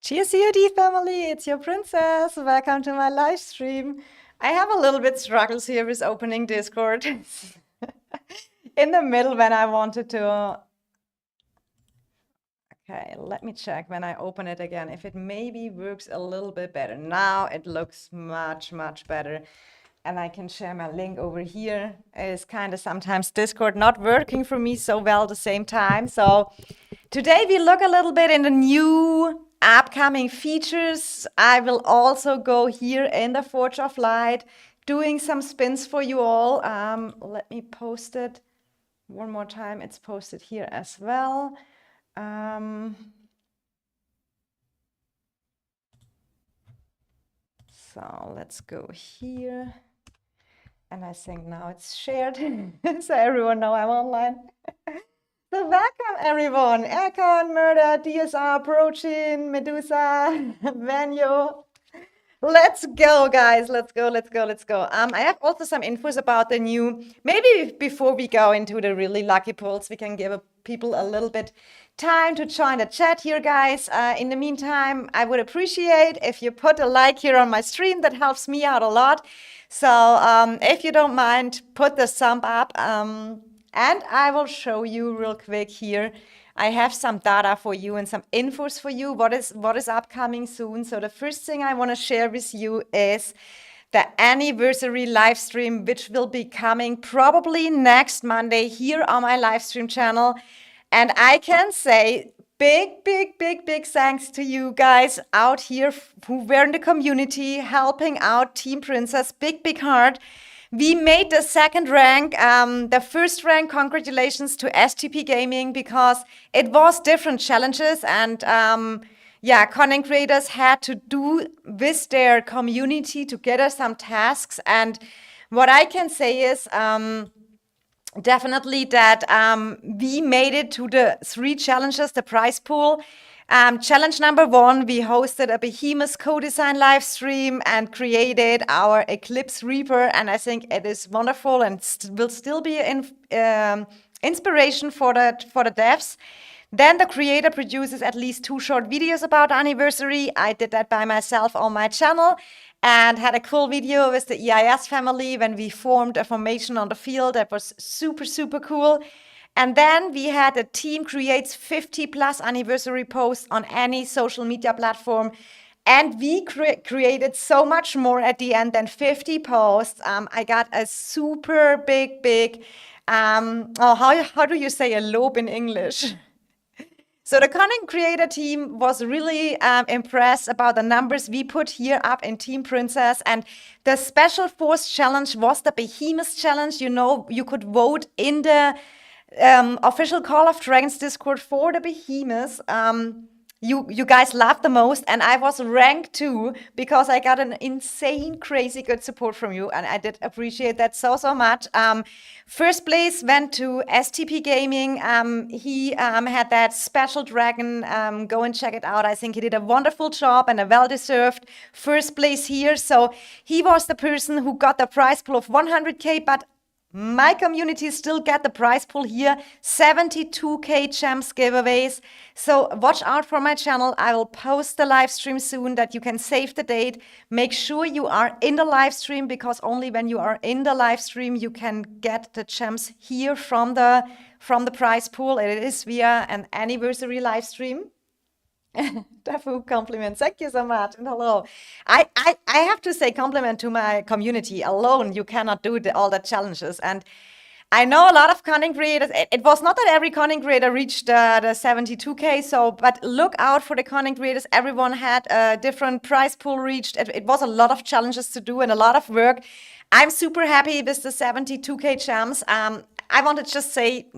Cheers, COD family, it's your princess. Welcome to my live stream. I have a little bit struggles here with opening Discord in the middle when I wanted to. Okay, let me check when I open it again if it maybe works a little bit better. Now it looks much better. And I can share my link over here. It's kind of sometimes Discord not working for me so well at the same time. So today we look a little bit in the new upcoming features. I will also go here in the Forge of Light, doing some spins for you all. Let me post it one more time. It's posted here as well. So let's go here. And I think now it's shared, so everyone know I'm online. So welcome everyone, Erkan, Murder, DSR, Prochin, Medusa, Vanyo. Let's go, guys. Let's go. I have also some infos about the new, maybe before we go into the really lucky pulls, we can give people a little bit time to join the chat here, guys. In the meantime, I would appreciate if you put a like here on my stream. That helps me out a lot. So if you don't mind, put the thumb up. And I will show you real quick here. I have some data for you and some infos for you. What is upcoming soon? So the first thing I want to share with you is the anniversary live stream, which will be coming probably next Monday here on my live stream channel. And I can say big thanks to you guys out here who were in the community helping out Team Princess. Big heart. We made the second rank. The first rank, congratulations to STP Gaming, because it was different challenges and content creators had to do with their community together some tasks. And what I can say is definitely that we made it to the 3 challenges, the prize pool. Challenge number 1, we hosted a Behemoth co-design live stream and created our Eclipse Reaper, and I think it is wonderful and will still be an inspiration for the devs. Then the creator produces at least 2 short videos about anniversary. I did that by myself on my channel and had a cool video with the EIS family when we formed a formation on the field. That was super cool. And then we had a team creates 50 plus anniversary posts on any social media platform. And we created so much more at the end than 50 posts. I got a super big, how do you say a lob in English? So the content creator team was really impressed about the numbers we put here up in Team Princess. And the special force challenge was the Behemoth challenge. You know, you could vote in the official Call of Dragons Discord for the Behemoth. You guys loved the most, and I was ranked 2 because I got an insane, crazy good support from you, and I did appreciate that so much. First place went to STP Gaming. He had that special dragon. Go and check it out. I think he did a wonderful job and a well-deserved first place here. So he was the person who got the prize pool of 100K, but my community still get the prize pool here, 72K gems giveaways. So watch out for my channel. I will post the live stream soon that you can save the date. Make sure you are in the live stream, because only when you are in the live stream you can get the gems here from the prize pool. It is via an anniversary live stream. Dafu compliment. Thank you so much. And hello. I have to say compliment to my community. Alone, you cannot do all the challenges. And I know a lot of content creators. It was not that every content creator reached the 72K. So, but look out for the content creators. Everyone had a different prize pool reached. It was a lot of challenges to do and a lot of work. I'm super happy with the 72K gems. I want to just say,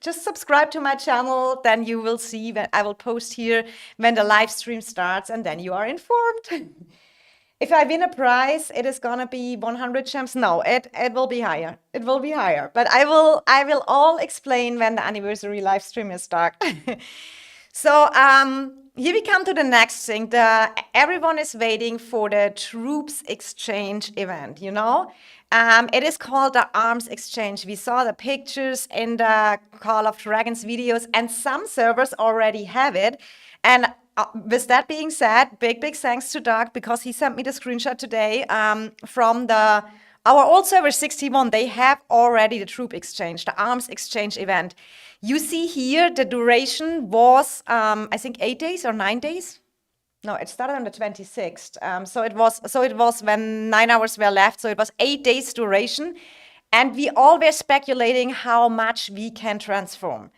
just subscribe to my channel, then you will see that I will post here when the live stream starts, and then you are informed. If I win a prize, it is gonna be 100 gems. No, it will be higher. It will be higher, but I will all explain when the anniversary live stream is start. So here we come to the next thing. Everyone is waiting for the troops exchange event, you know? It is called the Arms Exchange. We saw the pictures in the Call of Dragons videos, and some servers already have it. And with that being said, big thanks to Doug because he sent me the screenshot today from our old server 61. They have already the troop exchange, the arms exchange event. You see here the duration was, I think, 8 days or 9 days. No, it started on the 26th. So it was when 9 hours were left. So it was 8 days duration. And we all were speculating how much we can transform.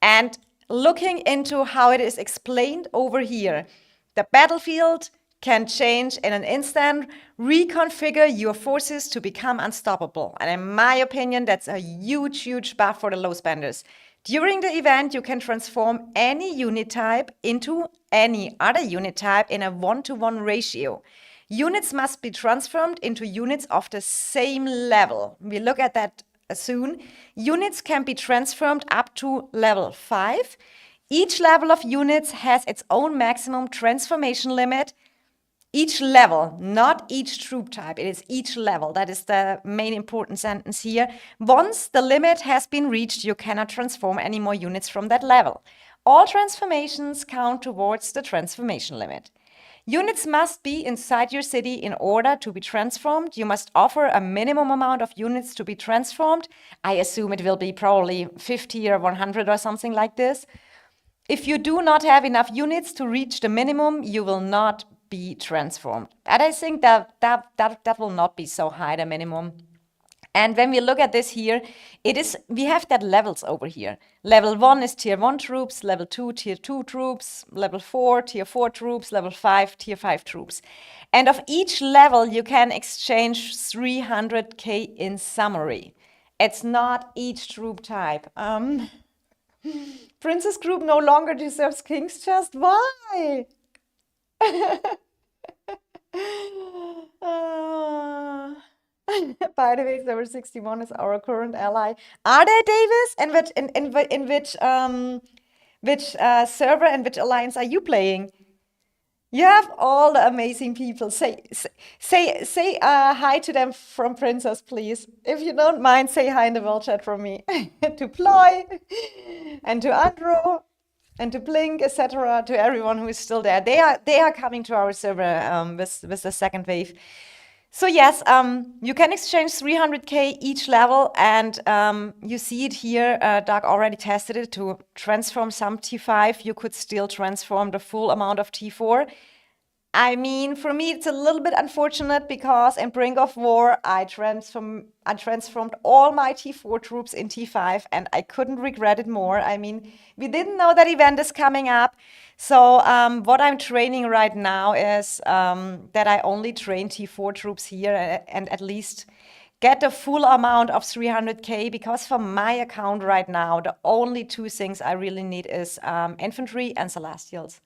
And looking into how it is explained over here, the battlefield can change in an instant, reconfigure your forces to become unstoppable. And in my opinion, that's a huge buff for the low spenders. During the event, you can transform any unit type into any other unit type in a 1-to-1 ratio. Units must be transformed into units of the same level. We look at that soon. Units can be transformed up to level 5. Each level of units has its own maximum transformation limit. Each level, not each troop type, it is each level. That is the main important sentence here. Once the limit has been reached, you cannot transform any more units from that level. All transformations count towards the transformation limit. Units must be inside your city in order to be transformed. You must offer a minimum amount of units to be transformed. I assume it will be probably 50 or 100 or something like this. If you do not have enough units to reach the minimum, you will not be transformed. And I think that will not be so high, the minimum. And when we look at this here, we have that levels over here. Level 1 is tier 1 troops, level 2, tier 2 troops, level 4, tier 4 troops, level 5, tier 5 troops. And of each level, you can exchange 300k in summary. It's not each troop type. Princess Group no longer deserves King's Chest. Why? By the way, Server 61 is our current ally. Are they, Davis? And which server and which alliance are you playing? You have all the amazing people. Say hi to them from Princess, please. If you don't mind, say hi in the world chat from me. To Ploy and to Andrew and to Blink, etc. To everyone who is still there. They are coming to our server with the second wave. So yes, you can exchange 300k each level, and you see it here. Doug already tested it to transform some T5. You could still transform the full amount of T4. I mean, for me, it's a little bit unfortunate because in Brink of War, I transformed all my T4 troops in T5, and I couldn't regret it more. I mean, we didn't know that event is coming up. So what I'm training right now is that I only train T4 troops here and at least get the full amount of 300k, because for my account right now, the only two things I really need is infantry and celestials.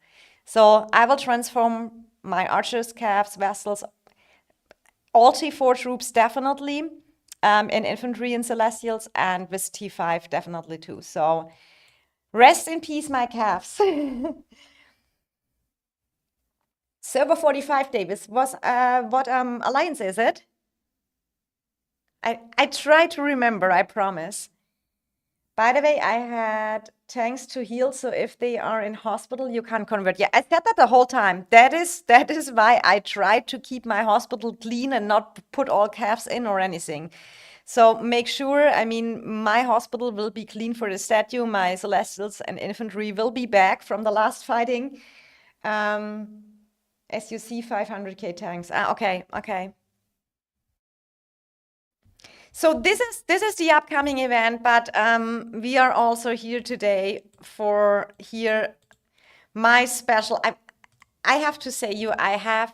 So I will transform my archers, calves, vessels, all T4 troops definitely, in infantry and celestials, and with T5 definitely too. So rest in peace, my calves. Server 45, Davis, was what alliance is it? I try to remember, I promise. By the way, I had tanks to heal, so if they are in hospital, you can convert. Yeah, I said that the whole time. That is why I tried to keep my hospital clean and not put all calves in or anything. So make sure, I mean, my hospital will be clean for the statue. My celestials and infantry will be back from the last fighting. As you see, 500k tanks. Okay. So this is the upcoming event, but we are also here today for my special. I have to say I have,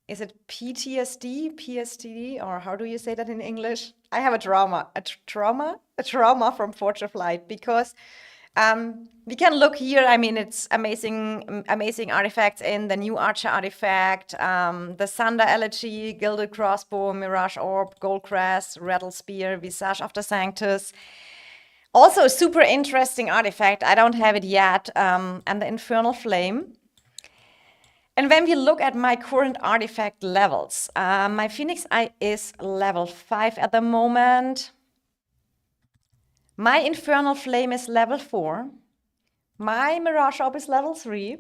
is it PTSD, PSTD, or how do you say that in English? I have a trauma from Forge of Light, because we can look here. I mean, it's amazing artifacts in the new Archer artifact, the Thunder Elegy, Gilded Crossbow, Mirage Orb, Gold Crest, Rattle Spear, Visage of the Sanctus. Also a super interesting artifact. I don't have it yet, and the Infernal Flame. And when we look at my current artifact levels, my Phoenix Eye is level 5 at the moment. My Infernal Flame is level 4. My Mirage Orb is level 3.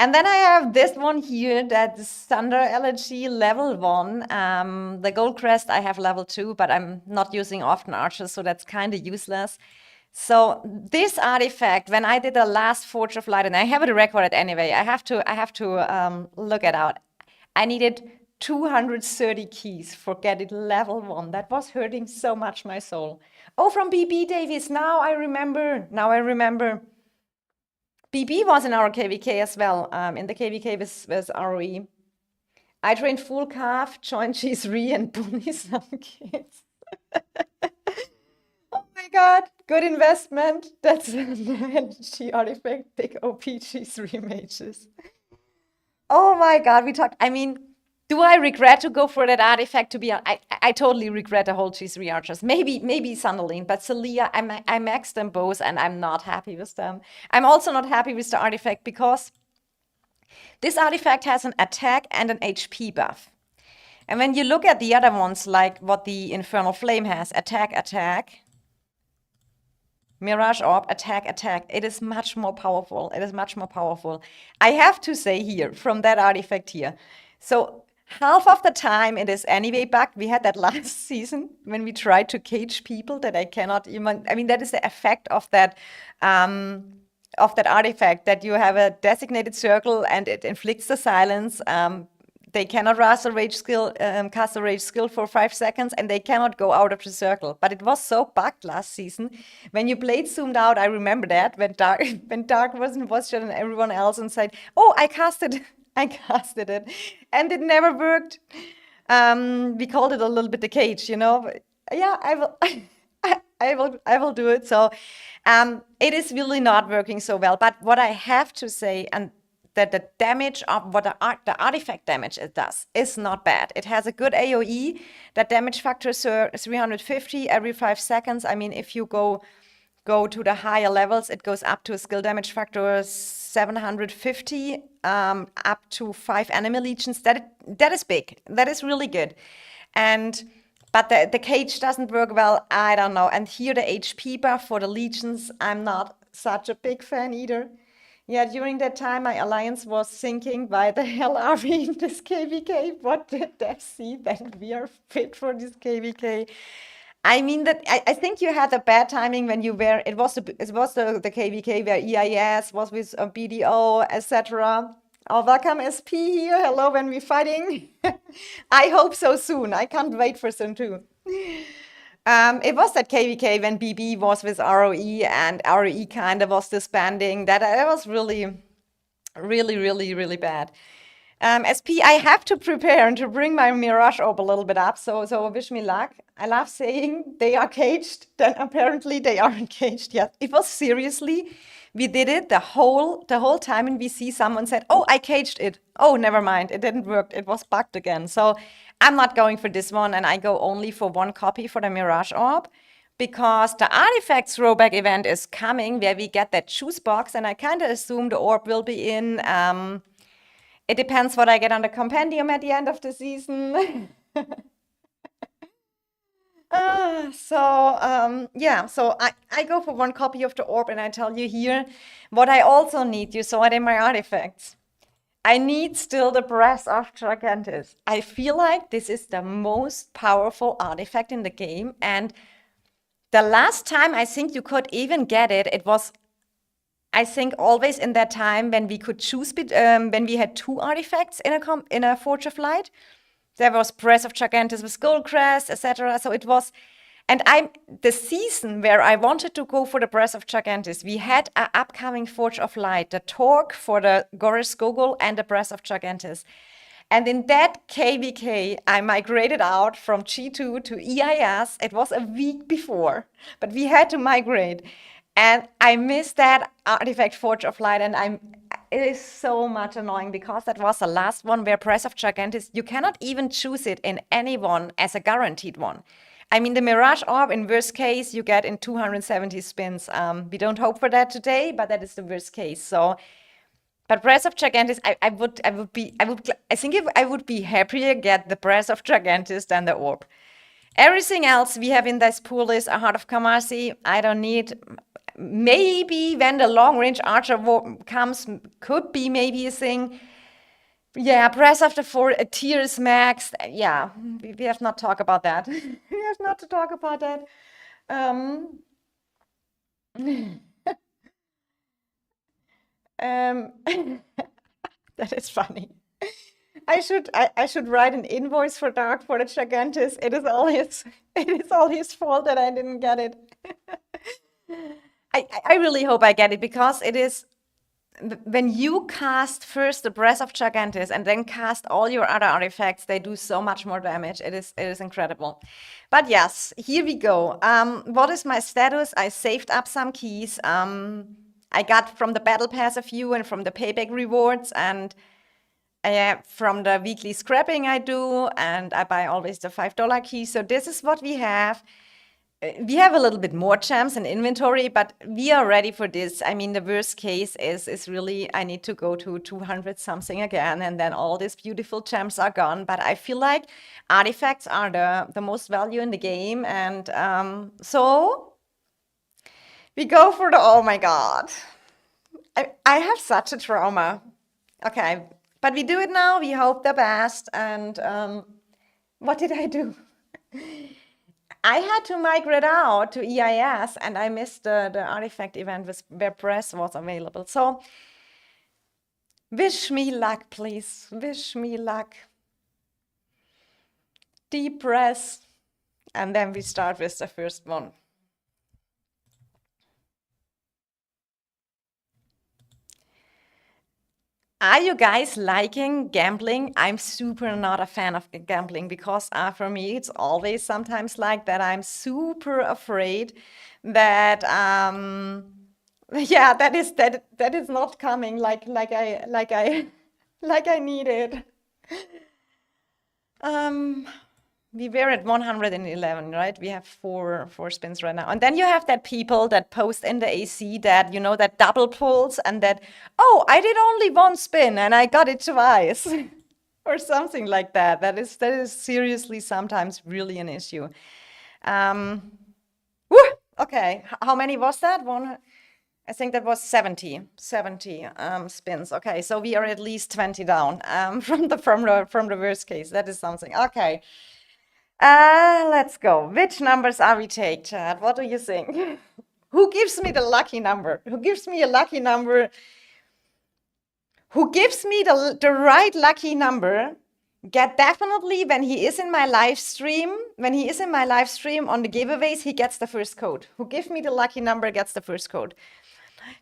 And then I have this one here, that's Thunder Elegy level 1. The Gold Crest, I have level 2, but I'm not using often archers, so that's kind of useless. So this artifact, when I did the last Forge of Light, and I have it recorded anyway, I have to look it out. I needed 230 keys for getting level 1. That was hurting so much my soul. Oh, from BB Davies, now I remember. BB was in our KVK as well, in the KVK with ROE. I trained full calf, joined G3 and bully some kids. Oh my God, good investment. That's an energy artifact, big OP G3 mages. Oh my God, do I regret to go for that artifact? I totally regret the whole G3 archers. Maybe Sunderling, but Celia, I maxed them both and I'm not happy with them. I'm also not happy with the artifact because this artifact has an attack and an HP buff. And when you look at the other ones, like what the Infernal Flame has, attack, Mirage Orb, attack. It is much more powerful. I have to say here, from that artifact here. So half of the time it is anyway bugged. We had that last season when we tried to cage people that I cannot even, that is the effect of that artifact, that you have a designated circle and it inflicts the silence. They cannot cast a rage skill for 5 seconds, and they cannot go out of the circle. But it was so bugged last season. When you played zoomed out, I remember that when Dark wasn't watching and everyone else and said, "Oh, I casted it," and it never worked. We called it a little bit the cage, Yeah, I will. I will do it. So, it is really not working so well. But what I have to say, and that the damage of what the artifact damage it does is not bad. It has a good AoE. That damage factor is 350 every 5 seconds. If you go to the higher levels, it goes up to a skill damage factor 750, up to 5 enemy legions. That is big. That is really good. But the cage doesn't work well. I don't know. And here the HP buff for the legions, I'm not such a big fan either. Yeah, during that time, my alliance was thinking, why the hell are we in this KVK? What did they see that we are fit for this KVK? I think you had a bad timing when you were, it was the KVK where EIS was with BDO, etc. Oh, welcome SP here. Hello, when we're fighting. I hope so soon. I can't wait for soon too. It was that KVK when BB was with ROE and ROE kind of was disbanding. That was really, really, really, really bad. SP, I have to prepare and to bring my Mirage Orb a little bit up, so wish me luck. I love saying they are caged, then apparently they aren't caged yet. It was seriously, we did it the whole time in VC. Someone said, "Oh, I caged it. Oh, never mind, it didn't work. It was bugged again." So I'm not going for this one, and I go only for 1 copy for the Mirage Orb, because the Artifacts throwback event is coming where we get that choose box, and I kind of assume the orb will be in. It depends what I get on the compendium at the end of the season. So I go for 1 copy of the orb, and I tell you here what I also need. You saw it in my artifacts. I need still the Breath of Gigantis. I feel like this is the most powerful artifact in the game, and the last time I think you could even get it, it was, I think, always in that time when we could choose, when we had 2 artifacts in a Forge of Light. There was Breath of Gigantis with Skullcrest, etc. So it was, and the season where I wanted to go for the Breath of Gigantis, we had an upcoming Forge of Light, the Torque for the Goris Gogol and the Breath of Gigantis. And in that KVK, I migrated out from G2 to EIS. It was a week before, but we had to migrate. And I missed that artifact Forge of Light, and it is so much annoying because that was the last one where Breath of Gigantis, you cannot even choose it in any one as a guaranteed one. The Mirage Orb, in worst case, you get in 270 spins. We don't hope for that today, but that is the worst case. So, but Breath of Gigantis, I would be happier get the Breath of Gigantis than the Orb. Everything else we have in this pool is a Heart of Kamasi. I don't need. maybe when the long range archer comes, could be maybe a thing. Yeah, Breath of the Four tiers maxed. Yeah, we have not talked about that. We have not to talk about that. Um, um, that is funny. I should write an invoice for Dark for the Gigantes. It is all his it is all his fault that I didn't get it. I really hope I get it because it is when you cast first the Breath of Gigantes and then cast all your other artifacts, they do so much more damage. It is incredible. But yes, here we go. What is my status? I saved up some keys. I got from the battle pass a few and from the payback rewards and from the weekly scrapping I do, and I buy always the $5 key. So this is what we have. We have a little bit more gems in inventory, but we are ready for this. I mean, the worst case is really I need to go to 200 something again, and then all these beautiful gems are gone. But I feel like artifacts are the most value in the game, and so we go for the, oh my God. I have such a trauma. Okay, but we do it now. We hope the best. And what did I do? I had to migrate out to EIS, and I missed the artifact event where press was available. So wish me luck, please. Wish me luck. Deep breath, and then we start with the first one. Are you guys liking gambling? I'm super not a fan of gambling because for me it's always sometimes like that I'm super afraid that yeah, that is not coming like I need it. We were at 111, right? We have four spins right now. And then you have that people that post in the AC that, that double pulls and that, oh, I did only one spin and I got it twice. Or something like that. That is seriously sometimes really an issue. Woo! Okay, how many was that? One, I think that was 70 spins. Okay, so we are at least 20 down from the worst case. That is something. Okay. Let's go. Which numbers are we take, Chad? What do you think? Who gives me the lucky number? Who gives me a lucky number? Who gives me the right lucky number? Get definitely when he is in my live stream. When he is in my live stream on the giveaways, he gets the first code. Who gives me the lucky number gets the first code.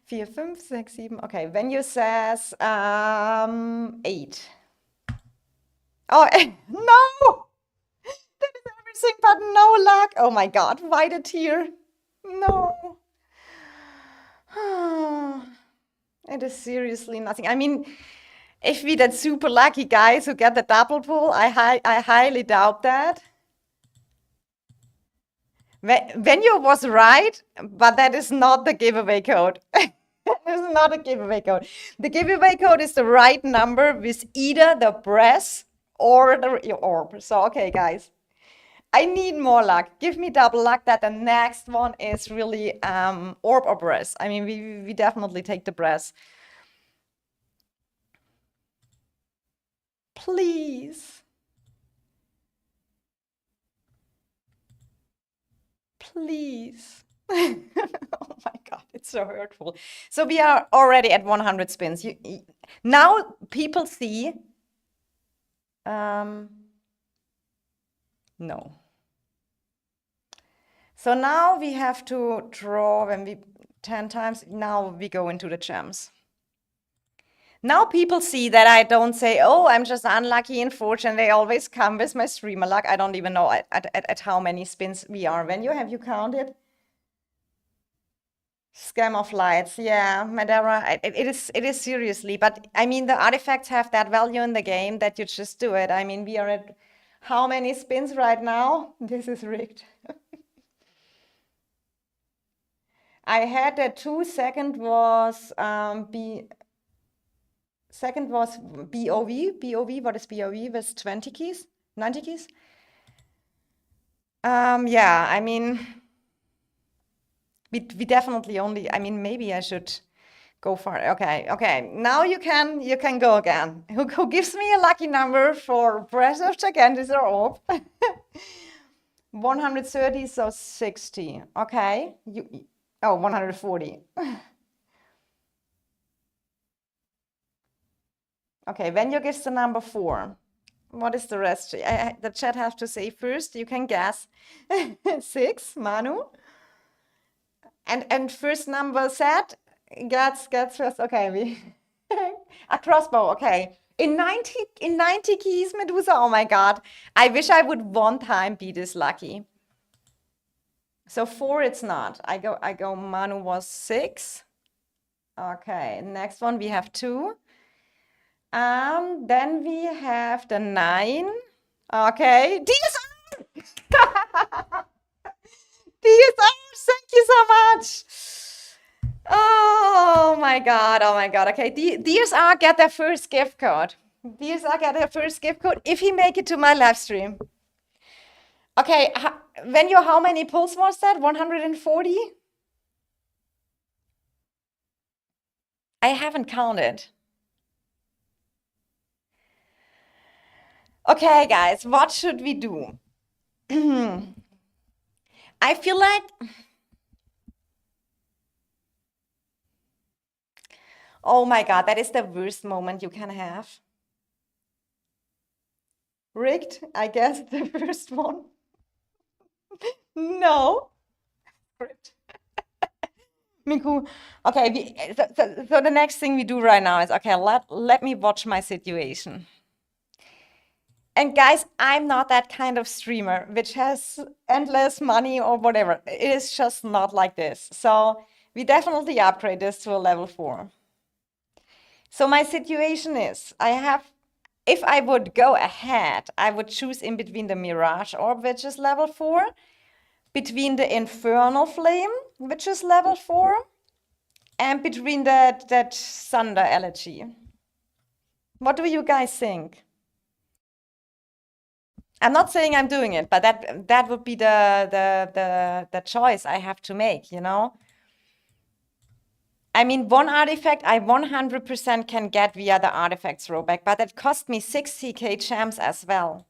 4, 5, 6, 7. Okay, when you says 8. Oh, no! That is everything but no luck. Oh my God, why the tear? No. It is seriously nothing. I mean, if we that super lucky guys who get the double pull, I highly doubt that. When you was right, but that is not the giveaway code. This is not a giveaway code. The giveaway code is the right number with either the breath or the orb. So, okay, guys. I need more luck. Give me double luck that the next one is really orb or breath. I mean, we definitely take the breath. Please. Please. Oh my God, it's so hurtful. So we are already at 100 spins. Now people see. No. So now we have to draw when we 10 times. Now we go into the gems. Now people see that I don't say, oh, I'm just unlucky in fortune. They always come with my streamer luck. I don't even know at how many spins we are. When have you counted? Scam of lights. Yeah, Madeira. It is seriously. But I mean, the artifacts have that value in the game that you just do it. I mean, we are at how many spins right now? This is rigged. I had that 2 second was second was BOV. BOV, what is BOV? Was 20 keys? 90 keys? Yeah, I mean, We definitely only, I mean, maybe I should go for it. Okay. Now you can go again. Who gives me a lucky number for Breath of Gigantis or Orb? 130, so 60. Okay. Oh, 140. Okay, when you gives the number 4. What is the rest? The chat has to say first. You can guess. 6, Manu. And first number set gets first. Okay, a crossbow. Okay, in 90 keys, Medusa. Oh my God, I wish I would one time be this lucky. So 4, it's not. I go. Manu was 6. Okay, next one we have 2. Then we have the 9. Okay, DSR. DSR, thank you so much. Oh my God. Okay, DSR get their first gift code. DSR get their first gift code if he make it to my live stream. Okay, how many pulls was that? 140? I haven't counted. Okay, guys, what should we do? I feel like oh my God, that is the worst moment you can have. Rigged, I guess, the first one. No. Script. Miku. Okay, so the next thing we do right now is, okay, let me watch my situation. And guys, I'm not that kind of streamer which has endless money or whatever. It is just not like this. So we definitely upgrade this to a level 4. So my situation is, if I would go ahead, I would choose in between the Mirage Orb, which is level 4, between the Infernal Flame, which is level 4, and between that Thunder Elegy. What do you guys think? I'm not saying I'm doing it, but that would be the choice I have to make, you know? I mean, one artifact I 100% can get via the artifacts rollback, but it cost me 60k gems as well.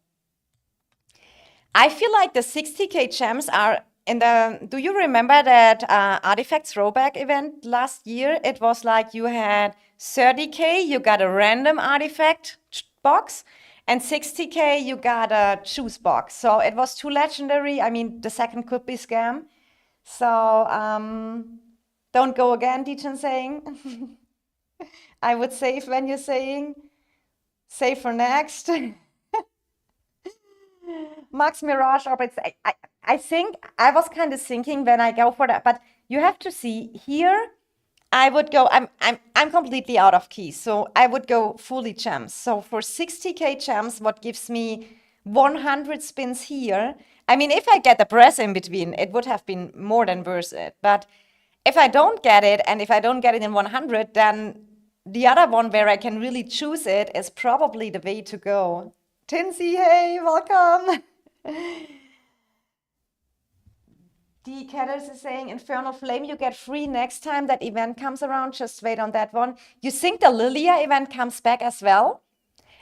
I feel like the 60k gems are in the. Do you remember that artifacts rollback event last year? It was like you had 30k, you got a random artifact box, and 60k you got a choose box. So it was 2 legendary. I mean, the second could be scam. So don't go again, Deacon saying. I would save when you're saying. Save for next. Max Mirage Orbits. I think I was kind of thinking when I go for that, but you have to see here. I would go. I'm completely out of keys, so I would go fully gems. So for 60k gems, what gives me 100 spins here? I mean, if I get the press in between, it would have been more than worth it. But if I don't get it, and if I don't get it in 100, then the other one where I can really choose it is probably the way to go. Tinsy, hey, welcome. D. Caddis is saying Infernal Flame you get free next time that event comes around. Just wait on that one. You think the Lilia event comes back as well?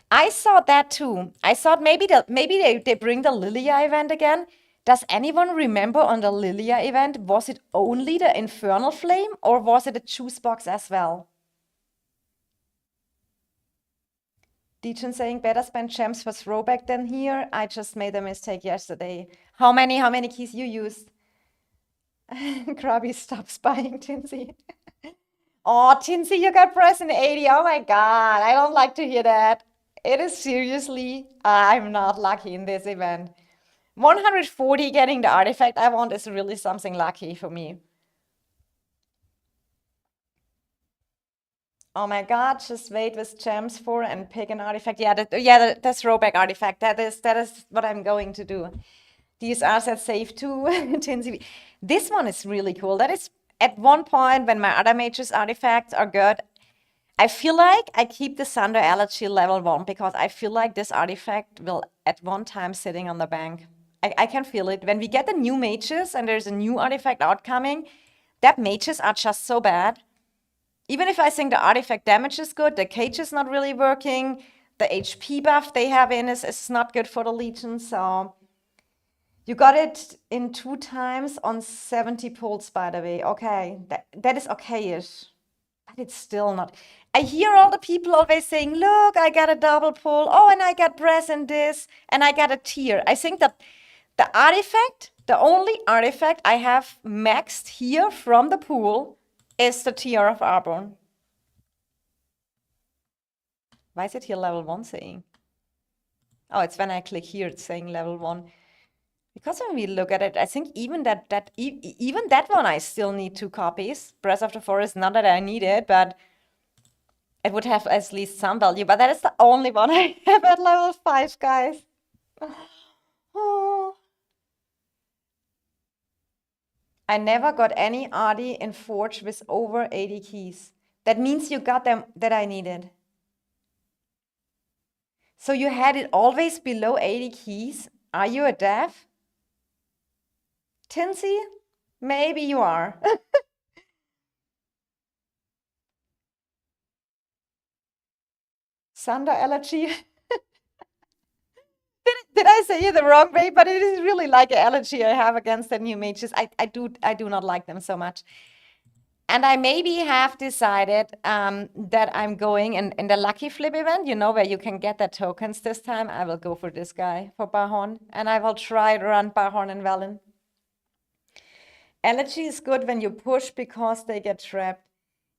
I thought that too. I thought maybe they bring the Lilia event again. Does anyone remember on the Lilia event, was it only the Infernal Flame or was it a choose box as well? Deacon saying better spend gems for throwback than here. I just made a mistake yesterday. How many keys you used? Krabby, stop spying, Tinsy. Oh, Tinsy, you got press in 80. Oh my God, I don't like to hear that. It is seriously, I'm not lucky in this event. 140 getting the artifact I want is really something lucky for me. Oh my God, just wait with gems for and pick an artifact. Yeah, the throwback artifact. That is what I'm going to do. These are set safe too. Tinsy. This one is really cool. That is at one point when my other mages artifacts are good. I feel like I keep the Thunder Elegy level 1 because I feel like this artifact will at one time sitting on the bank. I can feel it. When we get the new mages and there's a new artifact outcoming, That mages are just so bad. Even if I think the artifact damage is good, the cage is not really working. The HP buff they have in is not good for the Legion. So you got it in 2 times on 70 pulls, by the way. Okay, that is okay-ish. But it's still not. I hear all the people always saying, look, I got a double pull. Oh, and I got breath in this. And I got a tear. I think that the artifact, the only artifact I have maxed here from the pool is the Tear of Arbon. Why is it here level 1 saying? Oh, it's when I click here, it's saying level 1. Because when we look at it, I think even even that one I still need 2 copies. Breath of the Forest, not that I need it, but it would have at least some value. But that is the only one I have at level 5, guys. Oh. I never got any Artie in Forge with over 80 keys. That means you got them that I needed. So you had it always below 80 keys? Are you a dev? Tinsy? Maybe you are. Thunder allergy? Did I say it the wrong way? But it is really like an allergy I have against the new mages. I do not like them so much. And I maybe have decided that I'm going in the Lucky Flip event, you know, where you can get the tokens this time. I will go for this guy, for Bahorn. And I will try to run Bahorn and Velen. Allergy is good when you push because they get trapped.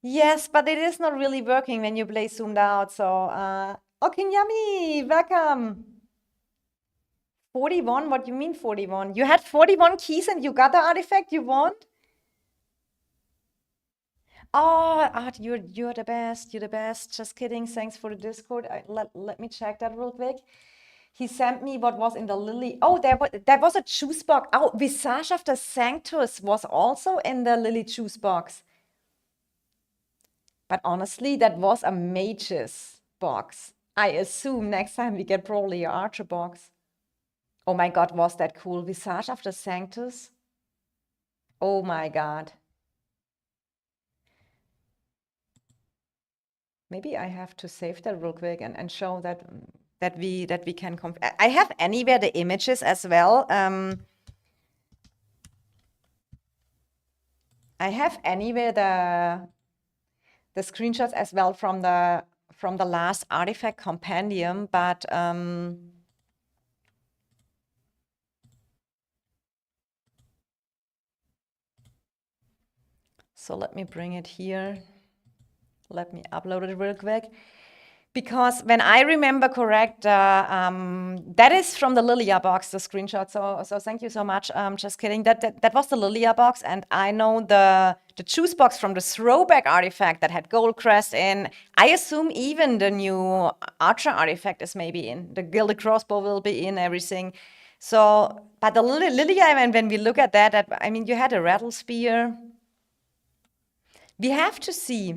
Yes, but it is not really working when you play zoomed out. So, okay, Yummy, welcome. 41? What do you mean 41? You had 41 keys and you got the artifact you want? Oh, Art, you're the best. You're the best. Just kidding. Thanks for the Discord. Let me check that real quick. He sent me what was in the Lily. Oh, there was a juice box. Oh, Visage of the Sanctus was also in the Lily juice box. But honestly, that was a mage's box. I assume next time we get probably an archer box. Oh my god, was that cool? Visage of the Sanctus? Oh my god. Maybe I have to save that real quick and show that we can I have anywhere the images as well. I have anywhere the screenshots as well from the last artifact compendium, but so let me bring it here. Let me upload it real quick. Because when I remember correct, that is from the Lilia box, the screenshot. So thank you so much. Just kidding. That was the Lilia box, and I know the juice box from the throwback artifact that had Gold Crest in. I assume even the new Archer artifact is maybe in. The Gilded Crossbow will be in, everything. So, but the Lilia, and when we look at that, I mean, you had a Rattle Spear. We have to see.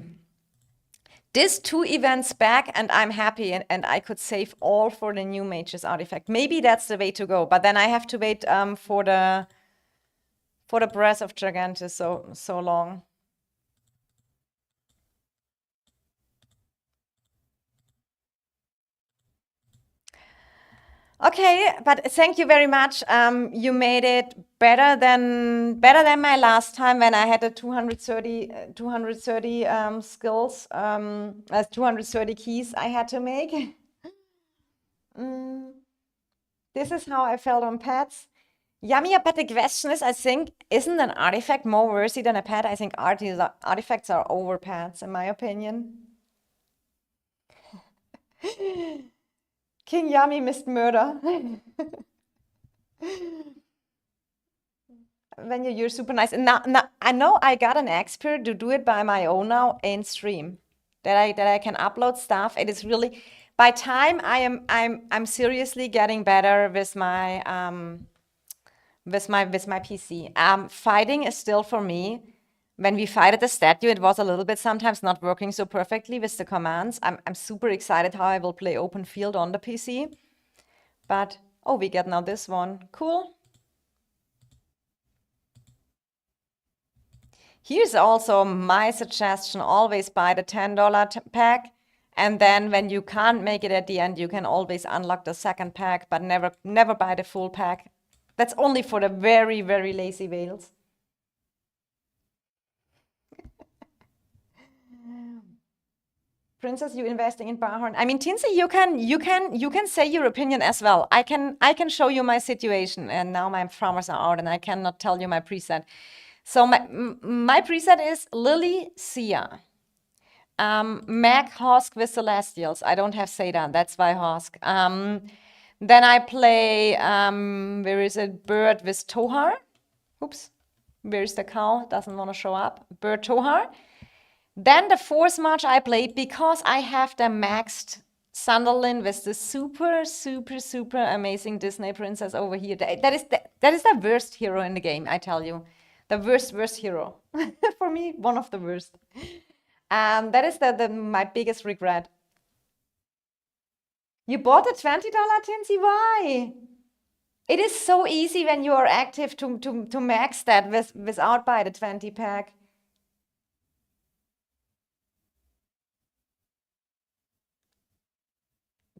This 2 events back, and I'm happy, and I could save all for the new Mage's artifact. Maybe that's the way to go, but then I have to wait for the Breath of Gigantus so long. Okay, but thank you very much. You made it better than my last time when I had the 230 skills, 230 keys I had to make. This is how I felt on pets. Yummy, but the question is, I think, isn't an artifact more worthy than a pet? I think artifacts are over pets, in my opinion. King Yummy missed murder. When you're super nice. Now, I know I got an expert to do it by my own now in stream. That I can upload stuff. It is really, by time I'm seriously getting better with my PC. Fighting is still for me. When we fight at the statue, it was a little bit sometimes not working so perfectly with the commands. I'm super excited how I will play open field on the PC. But, oh, we get now this one. Cool. Here's also my suggestion, always buy the $10 pack. And then when you can't make it at the end, you can always unlock the second pack, but never buy the full pack. That's only for the very, very lazy whales. Princess, you investing in Barhorn? I mean, Tinsy, you can say your opinion as well. I can show you my situation, and now my farmers are out, and I cannot tell you my preset. So my preset is Lily, Sia, Meg, Hosk with Celestials. I don't have Satan, that's why Hosk. Then I play where is it? Bird with Tohar. Oops, where's the cow? Doesn't want to show up. Bird Tohar. Then the fourth match I played because I have the maxed Sunderland with the super, super, super amazing Disney princess over here. That is the worst hero in the game, I tell you. The worst hero. For me, one of the worst. That is my biggest regret. You bought a $20 Tinsy? Why? It is so easy when you are active to max that without buy the 20 pack.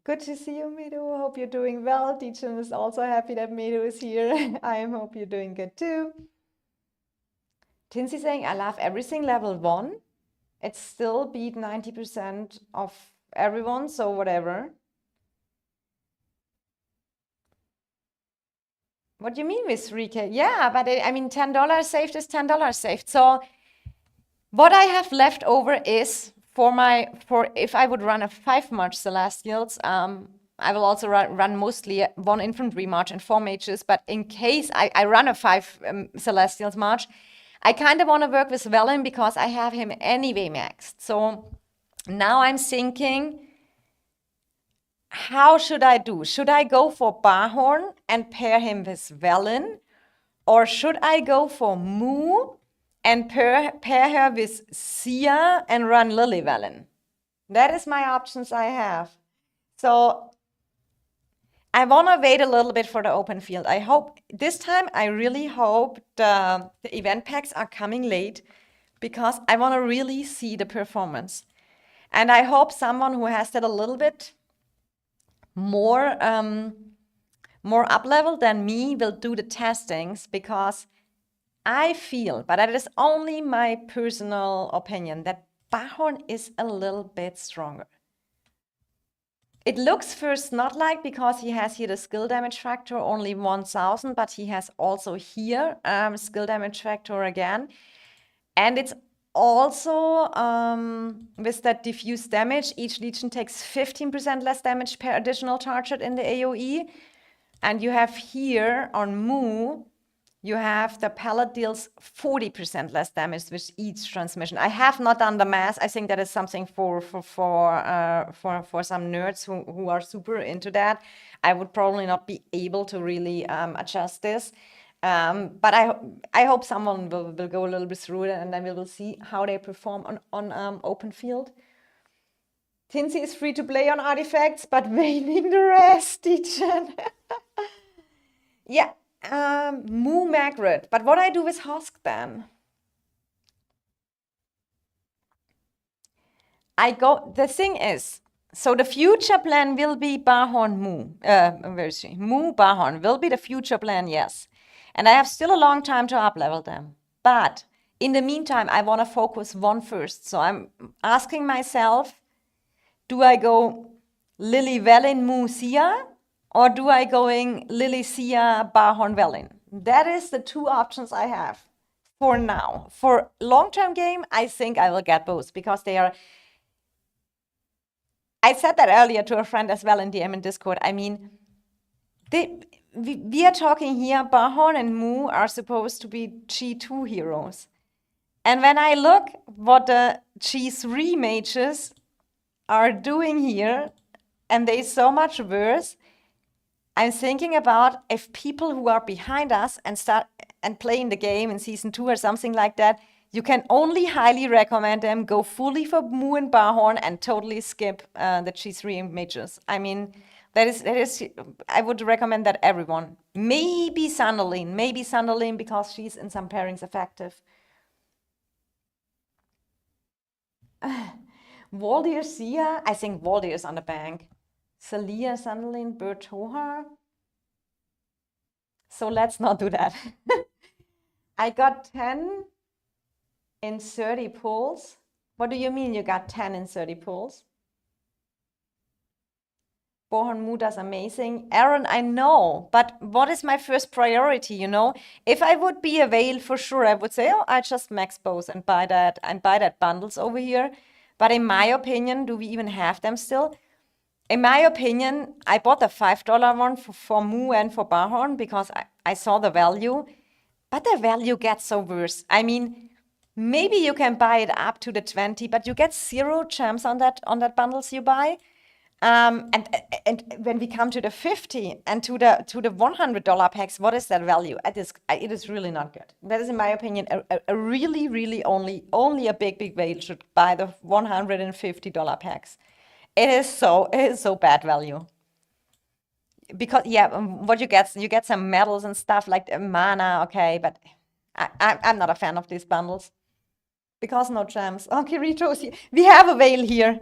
Good to see you, Mido. Hope you're doing well. Deacon is also happy that Mido is here. I hope you're doing good too. Tinsy saying, I love everything level 1. It still beat 90% of everyone, so whatever. What do you mean with 3K? Yeah, but I mean, $10 saved is $10 saved. So what I have left over is for if I would run a 5 March Celestials, I will also run mostly 1 Infantry March and 4 Mages. But in case I run a 5 Celestials March, I kind of want to work with Velen because I have him anyway maxed. So now I'm thinking, how should I do? Should I go for Barhorn and pair him with Velen? Or should I go for Moo and pair her with Sia and run Lily Velen? That is my options I have. So I want to wait a little bit for the open field. I hope this time, I really hope the event packs are coming late because I want to really see the performance. And I hope someone who has that a little bit more up level than me will do the testings, because I feel, but that is only my personal opinion, that Barhorn is a little bit stronger. It looks first not like, because he has here the skill damage factor only 1000, but he has also here skill damage factor again. And it's also with that diffuse damage, each legion takes 15% less damage per additional target in the AoE. And you have here on Moo, you have the pallet deals 40% less damage with each transmission. I have not done the math. I think that is something for some nerds who are super into that. I would probably not be able to really adjust this. But I hope someone will go a little bit through it, and then we will see how they perform on open field. Tinsy is free to play on artifacts, but waning the rest, Deacon. Yeah. Moo Margaret. But what I do with Hosk then? The thing is, so the future plan will be Barhorn Moo. Where is she? Moo Barhorn will be the future plan, yes. And I have still a long time to up-level them. But in the meantime, I want to focus 1 first. So I'm asking myself, do I go Lily Velen Moo Sia? Or do I going Lily Sia Barhorn Velen? That is the 2 options I have for now. For long-term game, I think I will get both, because they are... I said that earlier to a friend as well in DM and Discord. I mean, we are talking here, Barhorn and Moo are supposed to be G2 heroes. And when I look what the G3 mages are doing here, and they're so much worse, I'm thinking about if people who are behind us and start and playing the game in season 2 or something like that, you can only highly recommend them go fully for Moo and Barhorn and totally skip the G3 mages. I mean, that is I would recommend that everyone. Maybe Sunderland because she's in some pairings effective. Valdir Sia, I think Valdir is on the bank. Salia, Sandalin, Bertoha. So let's not do that. I got 10 in 30 pulls. What do you mean you got 10 in 30 pulls? Bohan Muda's amazing. Aaron, I know, but what is my first priority, you know? If I would be a whale for sure, I would say, oh, I just max both and buy that bundles over here. But in my opinion, do we even have them still? In my opinion, I bought the $5 one for Moo and for Barhorn because I saw the value, but the value gets so worse. I mean, maybe you can buy it up to the 20, but you get 0 gems on that bundles you buy. And when we come to the 50 and to the $100 packs, what is that value? It is really not good. That is, in my opinion, a really, really only a big whale should buy the $150 packs. It is so bad value. Because what you get some medals and stuff like mana, okay, but I'm not a fan of these bundles because no gems. Okay, Kirito, we have a whale here.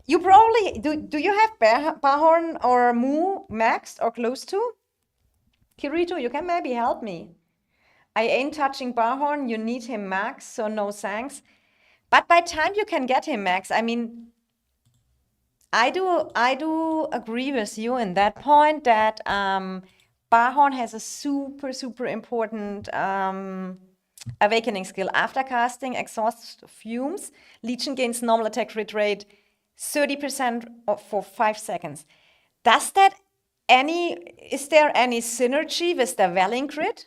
You probably do you have Barhorn or Moo maxed or close to? Kirito, you can maybe help me. I ain't touching Barhorn, you need him max, so no thanks. But by time you can get him max, I mean, I do agree with you in that point that Barhorn has a super important awakening skill. After casting exhaust fumes, Legion gains normal attack crit rate 30% for 5 seconds. Is there any synergy with the Welling crit?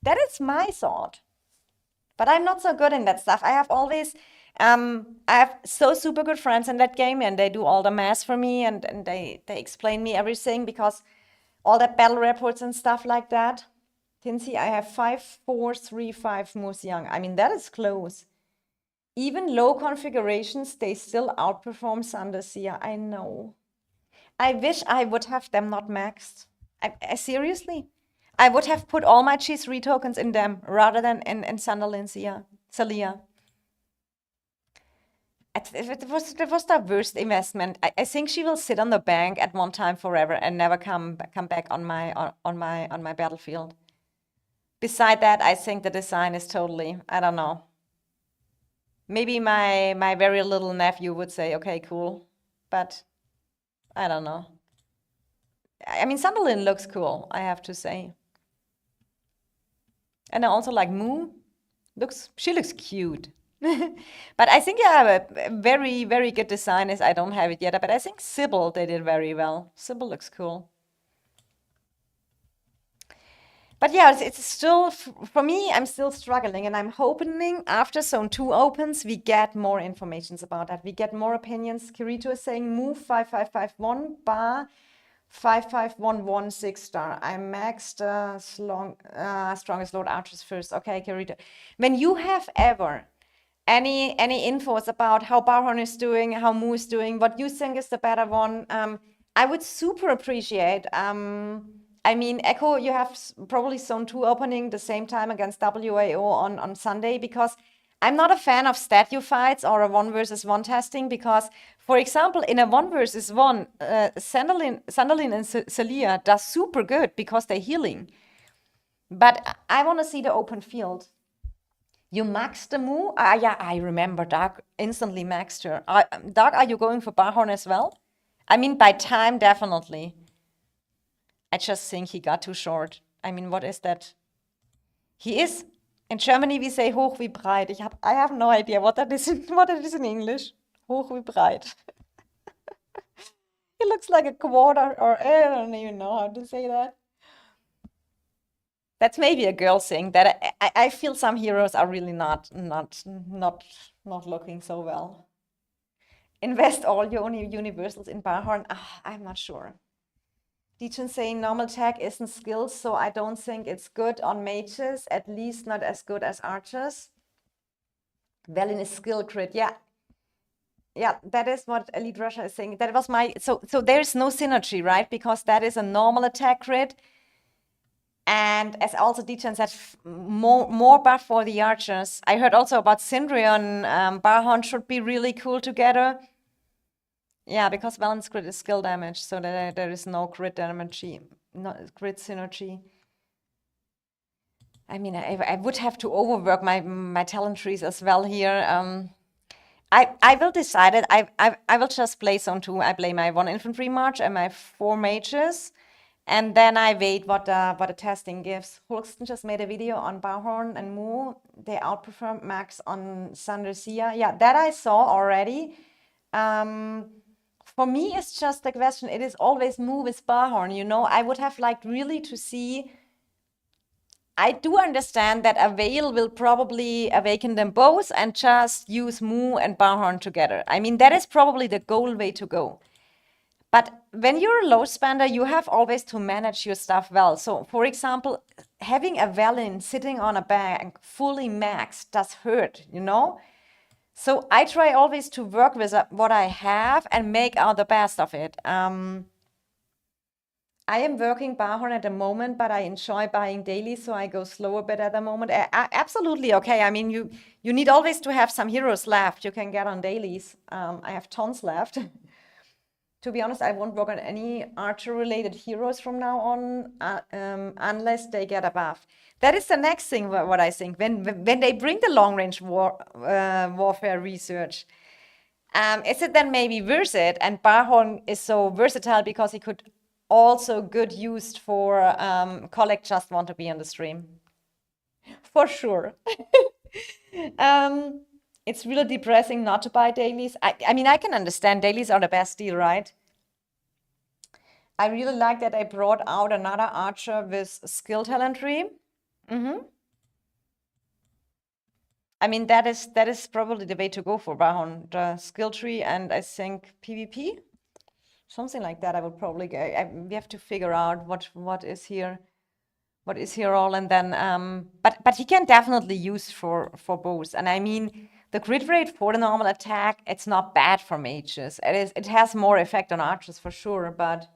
That is my thought. But I'm not so good in that stuff. I have so super good friends in that game, and they do all the math for me, and they explain me everything because all that battle reports and stuff like that. Tinsy, I have 5, 4, 3, 5 Moose Young. I mean, that is close. Even low configurations, they still outperform Sunderseer. I know. I wish I would have them not maxed. I seriously. I would have put all my cheese retokens in them rather than in Salia. It was the worst investment. I think she will sit on the bank at one time forever and never come back on my battlefield. Beside that, I think the design is totally, I don't know. Maybe my very little nephew would say, okay, cool, but I don't know. I mean, Sunderland looks cool, I have to say. And I also like Moo. She looks cute. But I think you have a very good designers. I don't have it yet, but I think Sybil, they did very well. Sybil looks cool. But yeah, it's still, for me, I'm still struggling, and I'm hoping after Zone 2 opens, we get more informations about that. We get more opinions. Kirito is saying move 5551 bar 5511 6-star. I maxed strongest Lord Archers first. Okay, Kirito. When you have ever any infos about how Barhorn is doing, how Moo is doing, what you think is the better one, I would super appreciate. I mean, Echo, you have probably Zone 2 opening the same time against WAO on Sunday, because I'm not a fan of statue fights or a 1 versus 1 testing, because, for example, in a 1 versus 1, Sandalin and Salia does super good because they're healing. But I want to see the open field. You maxed the Moo? Yeah, I remember Dark instantly maxed her. Dark, are you going for Barhorn as well? I mean, by time, definitely. I just think he got too short. I mean, what is that? He is. In Germany, we say hoch wie breit. I have no idea what that is in English. Hoch wie breit. He looks like a quarter, or I don't even know how to say that. That's maybe a girl thing. That I feel some heroes are really not looking so well. Invest all your universals in Barhorn. I'm not sure. Legion saying normal attack isn't skills, so I don't think it's good on mages, at least not as good as archers. Velin is skill crit, yeah. Yeah, that is what Elite Russia is saying. That was my, so there is no synergy, right? Because that is a normal attack crit. And as also Dichen said, more buff for the archers. I heard also about Syndrion. Barhorn should be really cool together. Yeah, because balance crit is skill damage, so there is no crit damage, no crit synergy. I mean, I would have to overwork my talent trees as well here. I will decide it. I will just play zone 2. I play my 1 infantry march and my 4 mages. And then I wait what the testing gives. Holston just made a video on Barhorn and Moo. They outperformed Max on Sundersia. Yeah, that I saw already. For me, it's just the question. It is always Moo with Barhorn, you know. I would have liked really to see. I do understand that a Veil will probably awaken them both and just use Moo and Barhorn together. I mean, that is probably the goal way to go. But when you're a low spender, you have always to manage your stuff well. So, for example, having a Velin sitting on a bank fully maxed does hurt, you know? So I try always to work with what I have and make out the best of it. I am working Barhorn at the moment, but I enjoy buying daily, so I go slow a bit at the moment. Absolutely okay. I mean, you need always to have some heroes left you can get on dailies. I have tons left. To be honest, I won't work on any archer-related heroes from now on, unless they get a buff. That is the next thing, what I think. When they bring the long-range warfare research, is it then maybe worth it? And Barhorn is so versatile because he could also good used for collect just want to be on the stream. For sure. It's really depressing not to buy dailies. I mean, I can understand dailies are the best deal, right? I really like that I brought out another archer with skill talent tree. I mean, that is probably the way to go for Barhorn, the skill tree, and I think PvP, something like that. I would probably go. We have to figure out what is here all, and then but he can definitely use for both. And I mean, the crit rate for the normal attack, it's not bad for mages. It has more effect on archers for sure, but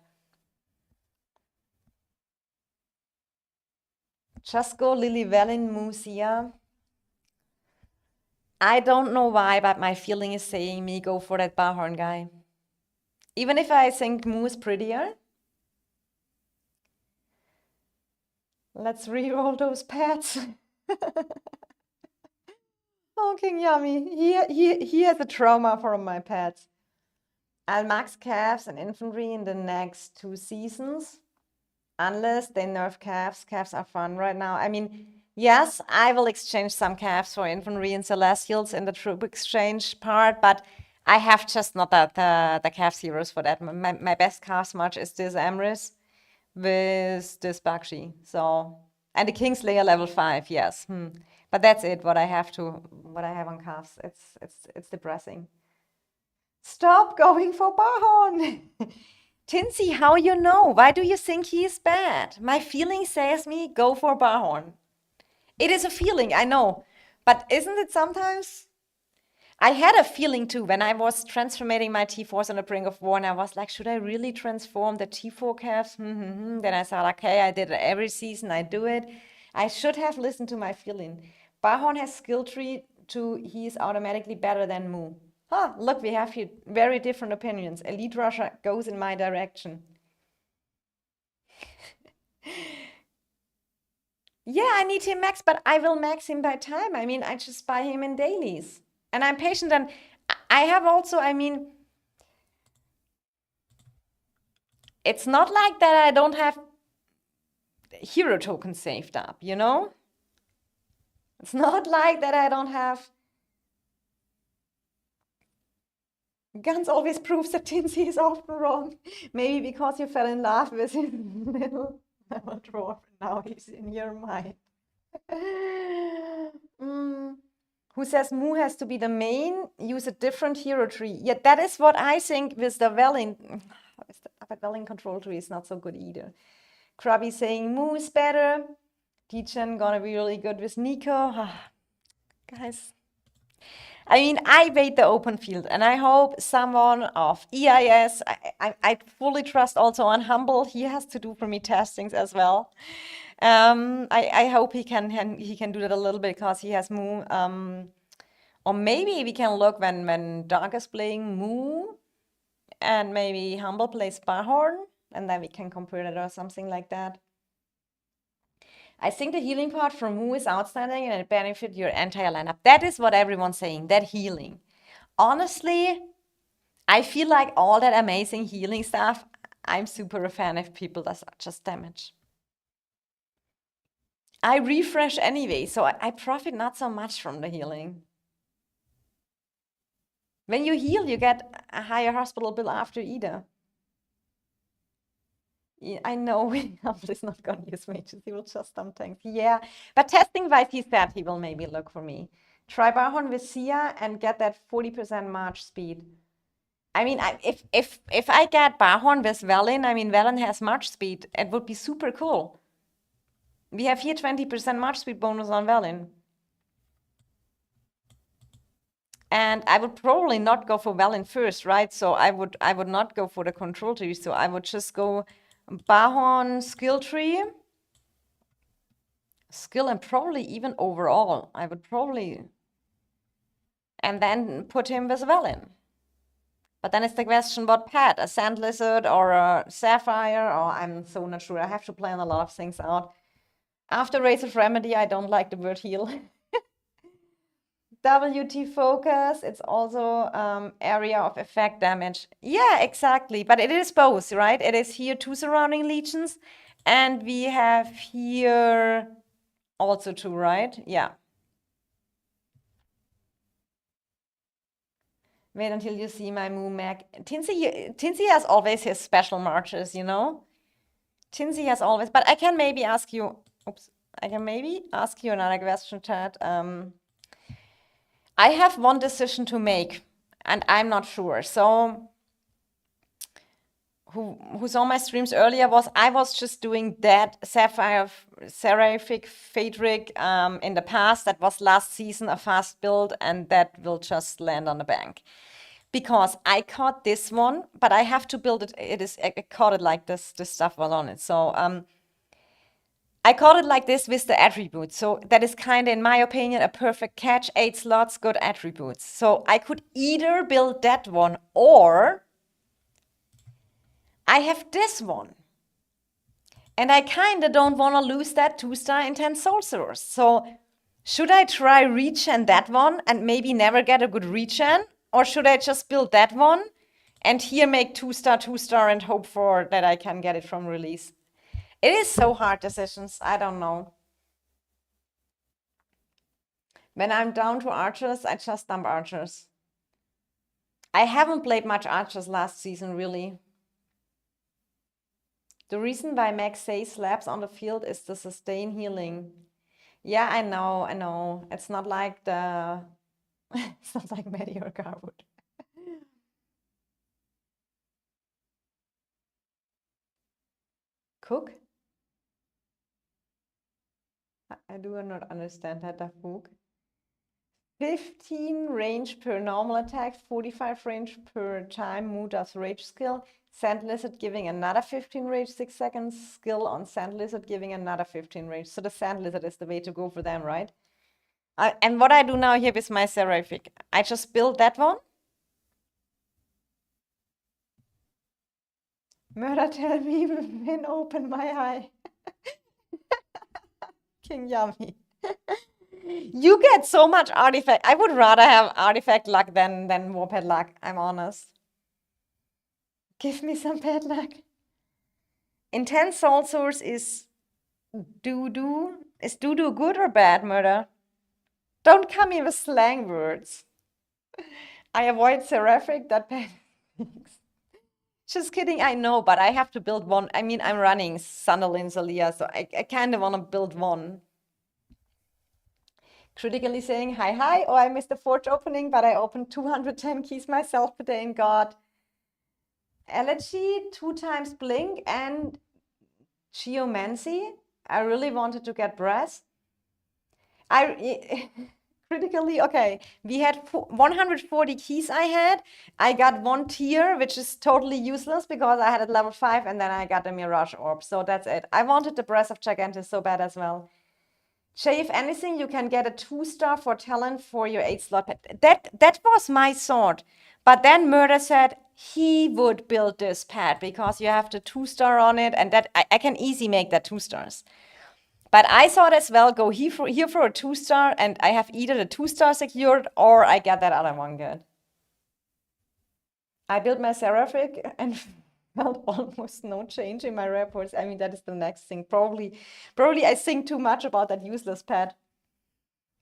just go Lily Velin Musia. I don't know why, but my feeling is saying me go for that Barhorn guy. Even if I think Moo is prettier. Let's re-roll those pets. Oh, King Yummy. He has a trauma from my pets. I'll max calves and infantry in the next 2 seasons. Unless they nerf calves. Calves are fun right now. I mean, yes, I will exchange some calves for infantry and celestials in the troop exchange part, but I have just not the calves heroes for that. My best calves match is this Emrys with this Bakshi. So, and the Kingslayer level 5, yes. But that's it. What I have on calves. It's depressing. Stop going for Barhorn. Tinsy, how you know? Why do you think he is bad? My feeling says me go for Barhorn. It is a feeling, I know. But isn't it sometimes? I had a feeling too when I was transforming my T4s on the brink of war, and I was like, should I really transform the T4 calves? Then I thought, okay, I did it every season, I do it. I should have listened to my feeling. Barhorn has skill tree too, he is automatically better than Moo. Huh, look, we have here very different opinions. Elite Russia goes in my direction. Yeah, I need him max, but I will max him by time. I mean, I just buy him in dailies. And I'm patient, and I have also, I mean, it's not like that I don't have hero tokens saved up, you know? It's not like that I don't have. Guns always proves that Tinsy is often wrong. Maybe because you fell in love with his little dwarf, and now he's in your mind. Who says Moo has to be the main? Use a different hero tree. Yeah, that is what I think with the Velin. But Velin control tree is not so good either. Krabby saying Moo is better. Dechen gonna be really good with Nico. Guys. I mean, I wait the open field, and I hope someone of EIS, I fully trust also on Humble, he has to do for me testings as well. I hope he can do that a little bit because he has Moo. Or maybe we can look when Dark is playing Moo and maybe Humble plays Barhorn, and then we can compare it or something like that. I think the healing part from Moo is outstanding and it benefits your entire lineup. That is what everyone's saying, that healing. Honestly, I feel like all that amazing healing stuff, I'm super a fan if people does just damage. I refresh anyway, so I profit not so much from the healing. When you heal, you get a higher hospital bill after either. Yeah, I know Humble is not going to use mages, he will just dump tanks. Yeah, but testing-wise, he said he will maybe look for me. Try Barhorn with Sia and get that 40% March speed. I mean, if I get Barhorn with Velen, I mean, Velen has March speed. It would be super cool. We have here 20% March speed bonus on Velen. And I would probably not go for Velen first, right? So I would not go for the control tree. So I would just go Barhorn, skill tree, skill, and probably even overall. I would probably, and then put him with Velen. But then it's the question, what pet? A Sand Lizard or a Sapphire? Or I'm so not sure. I have to plan a lot of things out. After Race of Remedy, I don't like the word heal. WT focus, it's also area of effect damage. Yeah, exactly. But it is both, right? It is here 2 surrounding legions. And we have here also 2, right? Yeah. Wait until you see my Moo Mag. Tinsy has always his special marches, you know? Tinsy has always, but I can maybe ask you, I can maybe ask you another question, Chad. I have one decision to make, and I'm not sure. So, who saw my streams earlier I was just doing that Sapphire, Seraphic, Phaedric in the past. That was last season, a fast build, and that will just land on the bank. Because I caught this one, but I have to build it. I caught it like this stuff was on it. So, I caught it like this with the attributes. So that is kind of, in my opinion, a perfect catch. 8 slots, good attributes. So I could either build that one or I have this one. And I kind of don't want to lose that 2-star Intense Sorcerers. So should I try regen that one and maybe never get a good regen? Or should I just build that one and here make 2-star, 2-star and hope for that I can get it from release? It is so hard decisions. I don't know. When I'm down to archers, I just dump archers. I haven't played much archers last season, really. The reason why Max says slabs on the field is the sustain healing. Yeah, I know. It's not like it's not like Maddie or Garwood. Cook? I do not understand that, Dafuk. 15 range per normal attack, 45 range per time. Moo does rage skill. Sand Lizard giving another 15 rage, 6 seconds. Skill on Sand Lizard giving another 15 rage. So the Sand Lizard is the way to go for them, right? And what I do now here with my Seraphic, I just build that one. Murder, tell me when open my eye. King Yummy. You get so much artifact. I would rather have artifact luck than Warped luck, I'm honest. Give me some bad luck. Intense Soul Source is doo-doo. Is doo-doo good or bad, Murder? Don't come in with slang words. I avoid Seraphic, that bad. Just kidding, I know, but I have to build one. I mean, I'm running Sandalin Zalia, so I kind of want to build one. Critically saying hi, oh, I missed the Forge opening, but I opened 210 keys myself today and got Elegy, 2 times Blink, and Geomancy. I really wanted to get Brass. critically, okay, we had 140 keys I got one tier, which is totally useless because I had at level 5 and then I got the Mirage Orb. So that's it. I wanted the Breath of Gigantis so bad as well. Jay, if anything, you can get a 2-star for talent for your 8-slot pet. That was my thought. But then Murder said he would build this pet because you have the 2-star on it, and that I can easily make that 2 stars. But I thought as well, go here for a 2-star, and I have either the 2-star secured or I get that other one good. I built my Seraphic and felt almost no change in my reports. I mean, that is the next thing. Probably I think too much about that useless pet.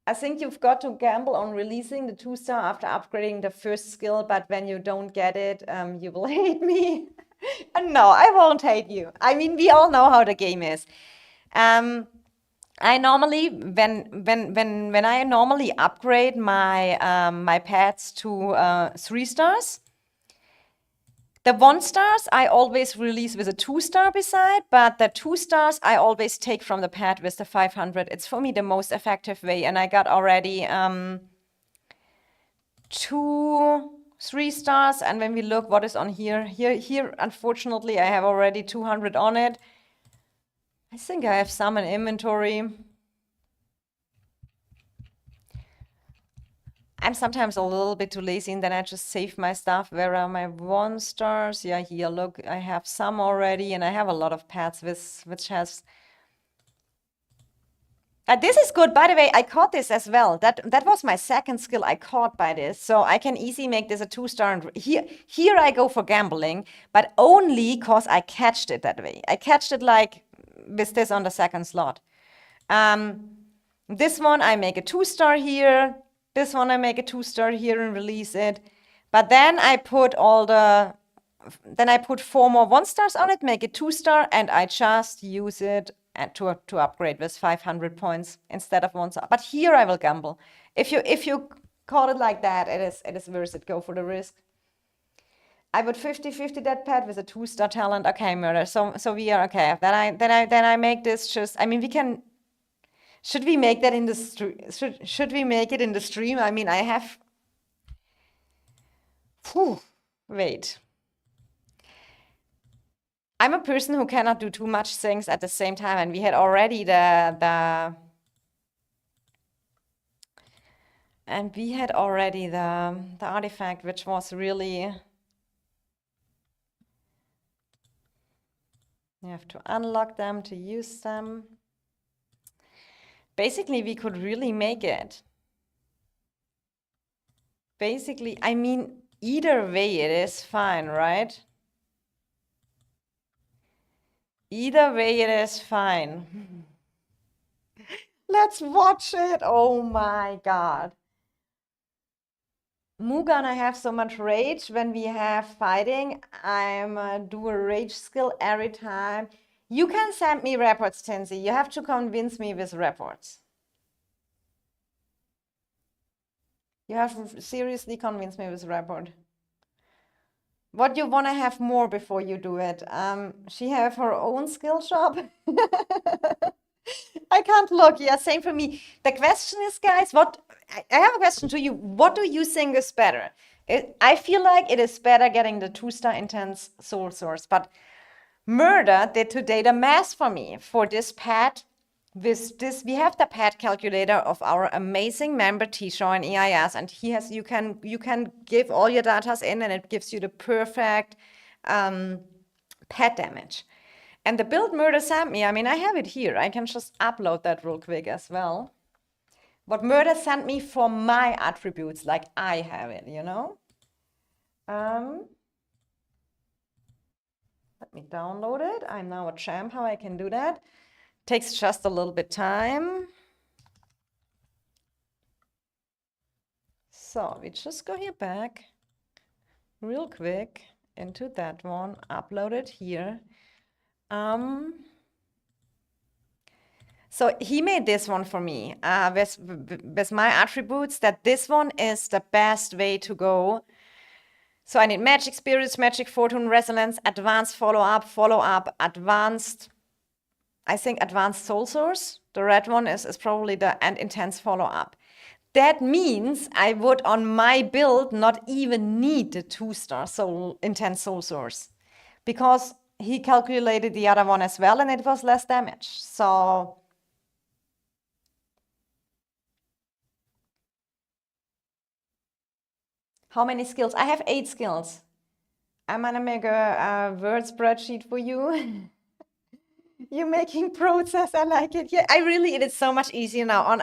I think you've got to gamble on releasing the 2-star after upgrading the first skill, but when you don't get it, you will hate me. No, I won't hate you. I mean, we all know how the game is. I normally, when I normally upgrade my my pets to 3 stars, the 1 stars I always release with a 2-star beside, but the 2 stars I always take from the pet with the 500. It's for me the most effective way, and I got already 2 3 stars. And when we look what is on here, unfortunately I have already 200 on it. I think I have some in inventory. I'm sometimes a little bit too lazy and then I just save my stuff. Where are my 1 stars? Yeah, here, look, I have some already and I have a lot of pets which has... this is good. By the way, I caught this as well. That was my second skill I caught by this. So I can easily make this a 2-star. And here I go for gambling, but only because I catched it that way. I catched it like with this on the second slot. This one I make a 2-star here. This one I make a 2-star here and release it. But then I put 4 more 1-stars on it, make it 2-star, and I just use it to upgrade with 500 points instead of 1 star. But here I will gamble. If you call it like that, it is worth it. Go for the risk. I would 50-50 that pet with a 2-star talent. Okay, Murder. So we are okay. Then I make this just. I mean, we can. Should we make that in the stream? Should we make it in the stream? I mean, I have. Wait. I'm a person who cannot do too much things at the same time, and we had already the artifact, which was really. You have to unlock them to use them. Basically, we could really make it. Basically, I mean, either way it is fine, right? Either way it is fine. Let's watch it. Oh my god. Mugan, I have so much rage when we have fighting. I'm do a rage skill every time. You can send me reports, Tinsy. You have to convince me with reports. You have to seriously convince me with report. What you want to have more before you do it? She have her own skill shop. I can't look. Yeah, same for me. The question is, guys, I have a question to you. What do you think is better? I feel like it is better getting the 2-star intense soul source, but Murder did today the math for me for this pet. With this, we have the pet calculator of our amazing member T-Shaw in EIS, and you can give all your datas in, and it gives you the perfect pet damage. And the build Murder sent me, I mean, I have it here. I can just upload that real quick as well. What Murder sent me for my attributes, like I have it, you know? Let me download it. I'm now a champ, how I can do that. Takes just a little bit time. So we just go here back real quick into that one, upload it here. So he made this one for me with my attributes, that this one is the best way to go. So I need Magic Spirits, Magic Fortune, Resonance, Advanced Follow-up, Advanced, I think Advanced Soul Source. The red one is probably and Intense Follow-up. that means I would on my build not even need the 2-star soul intense soul source, because he calculated the other one as well and it was less damage. So how many skills? I have 8 skills. I'm gonna make a word spreadsheet for you. You're making process. I like it. Yeah, it is so much easier now.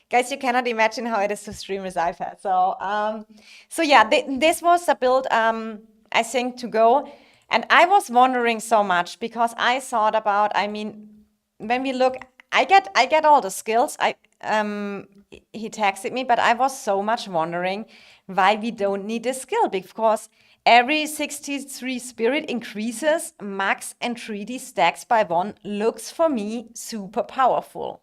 Guys, you cannot imagine how it is to stream with iPad. So yeah, this was a build I think to go. And I was wondering so much because I thought about, I mean, when we look, I get all the skills. He texted me, but I was so much wondering why we don't need a skill, because every 63 spirit increases max and 3D stacks by 1 looks for me super powerful.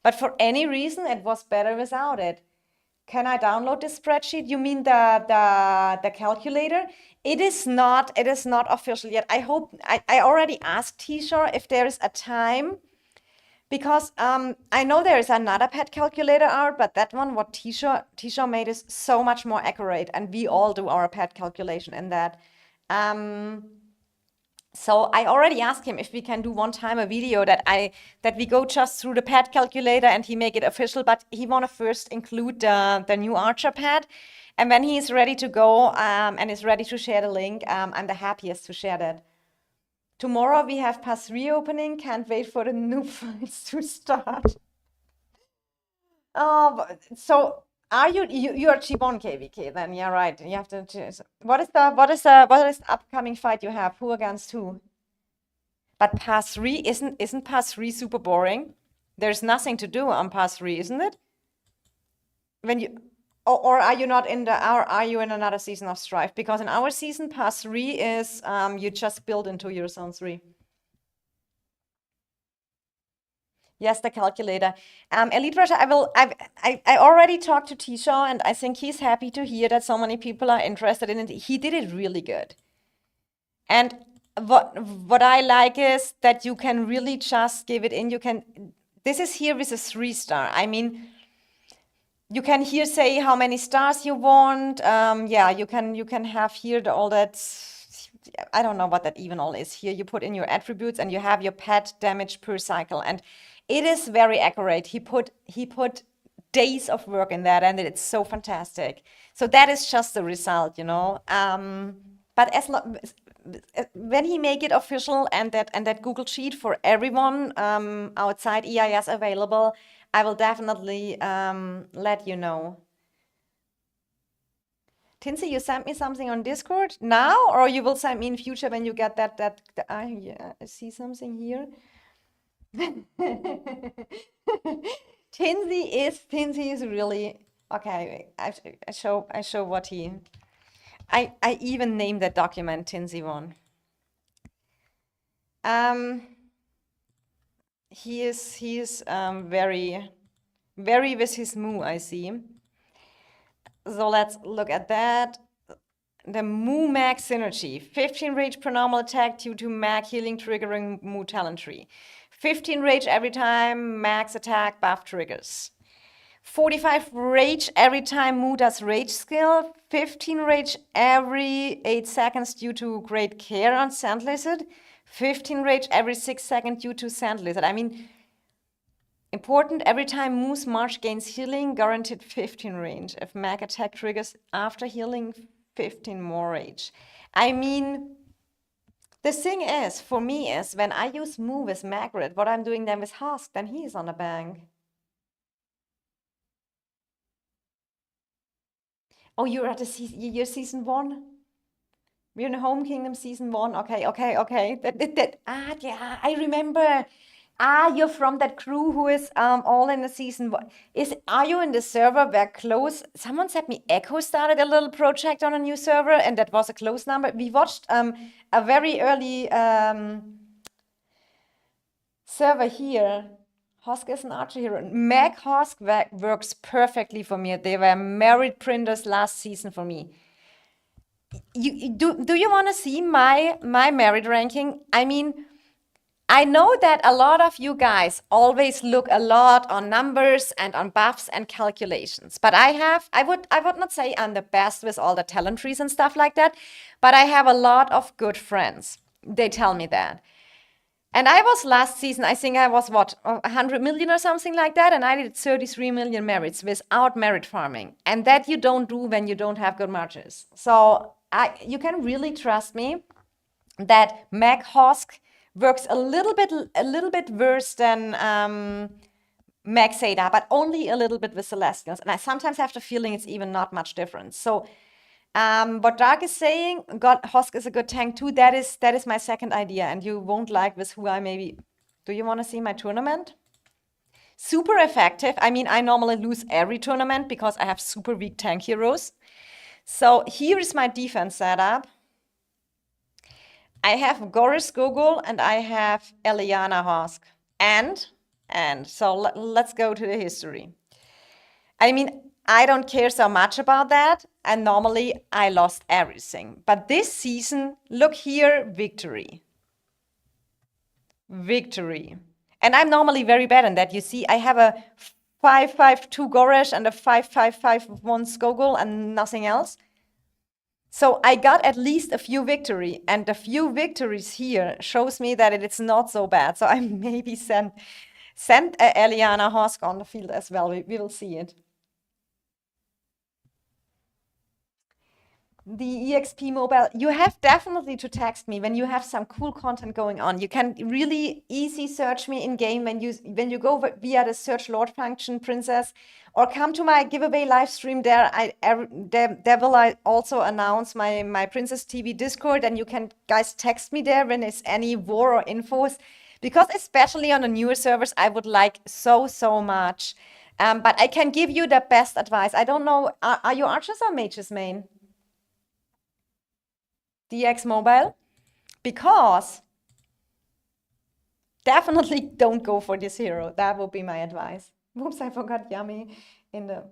But for any reason, it was better without it. Can I download this spreadsheet? You mean the calculator? It is not official yet. I already asked T-Shore if there is a time, because I know there is another pet calculator out, but that one, what T-Shore made, is so much more accurate, and we all do our pet calculation in that. So I already asked him if we can do one time a video that we go just through the pet calculator and he make it official, but he want to first include the new Archer pet. And when he is ready to go and is ready to share the link, I'm the happiest to share that. Tomorrow we have Pass 3 opening. Can't wait for the new fights to start. Oh, so are you're Chibon KVK then? Yeah, right. You have to choose. What is the upcoming fight you have? Who against who? But Pass 3 isn't Pass 3 super boring? There's nothing to do on Pass 3, isn't it? When you or are you not in are you in another season of Strife? Because in our season, Pass 3 is you just build into your Zone 3. Yes, the calculator. Elite Russia, I already talked to T-Shaw, and I think he's happy to hear that so many people are interested in it. He did it really good. And what I like is that you can really just give it in. This is here with a 3-star. I mean, you can here say how many stars you want. Yeah, you can have here all that. I don't know what that even all is. Here you put in your attributes and you have your pet damage per cycle, and it is very accurate. He put days of work in that, and it's so fantastic. So that is just the result, you know. But when he make it official and that Google Sheet for everyone outside EIS available, I will definitely let you know. Tinsy, you sent me something on Discord now, or you will send me in future when you get that yeah, I see something here. Tinsy is really okay. I show what he. I even named that document Tinsy one. He is very with his moo, I see. So let's look at that. The Moo Mag Synergy. 15 rage per normal attack due to Mag healing triggering Moo talent tree. 15 rage every time Mag's attack buff triggers. 45 rage every time Moo does rage skill. 15 rage every 8 seconds due to great care on Sand Lizard. 15 rage every 6 seconds due to Sand Lizard. I mean, important, every time Moo's March gains healing, guaranteed 15 range. If Mag attack triggers after healing, 15 more rage. I mean, the thing is, for me, is when I use Moo with Margaret, what I'm doing then with Husk, then he is on the bank. Oh, you're at you're season 1? We're in Home Kingdom season 1. Okay. Yeah, I remember. You're from that crew who is all in the season 1. Are you in the server where close? Someone said me Echo started a little project on a new server, and that was a close number. We watched a very early server here. Hosk is an archer hero. Meg Hosk works perfectly for me. They were merit printers last season for me. Do you want to see my merit ranking? I mean, I know that a lot of you guys always look a lot on numbers and on buffs and calculations, but I would not say I'm the best with all the talent trees and stuff like that, but I have a lot of good friends. They tell me that. And I was last season, I think I was what, 100 million or something like that, and I did 33 million merits without merit farming. And that you don't do when you don't have good margins. So you can really trust me that Meg Hosk works a little bit worse than Meg Seda, but only a little bit with Celestials. And I sometimes have the feeling it's even not much difference. So what Dark is saying, God, Hosk is a good tank too. That is my second idea, and you won't like this who I maybe. Do you want to see my tournament? Super effective. I mean, I normally lose every tournament because I have super weak tank heroes. So here is my defense setup. I have Goris Gogol and I have Eliana Hosk. And so let's go to the history. I mean, I don't care so much about that. And normally I lost everything. But this season, look here, victory. Victory. And I'm normally very bad in that. You see, I have a 5-5-2 Goresh and a 5-5-5-1 Skogul and nothing else. So I got at least a few victory, and the few victories here shows me that it's not so bad. So I maybe send Eliana Hosk on the field as well. We will see it. The EXP mobile, you have definitely to text me when you have some cool content going on. You can really easy search me in game when you go via the search Lord function, Princess, or come to my giveaway live stream there. There will I also announce my Princess TV Discord, and you can guys text me there when there's any war or infos, because especially on the newer servers, I would like so much. But I can give you the best advice. I don't know, are you archers or mages main? DX mobile, because definitely don't go for this hero. That would be my advice. Whoops, I forgot Yummy in the.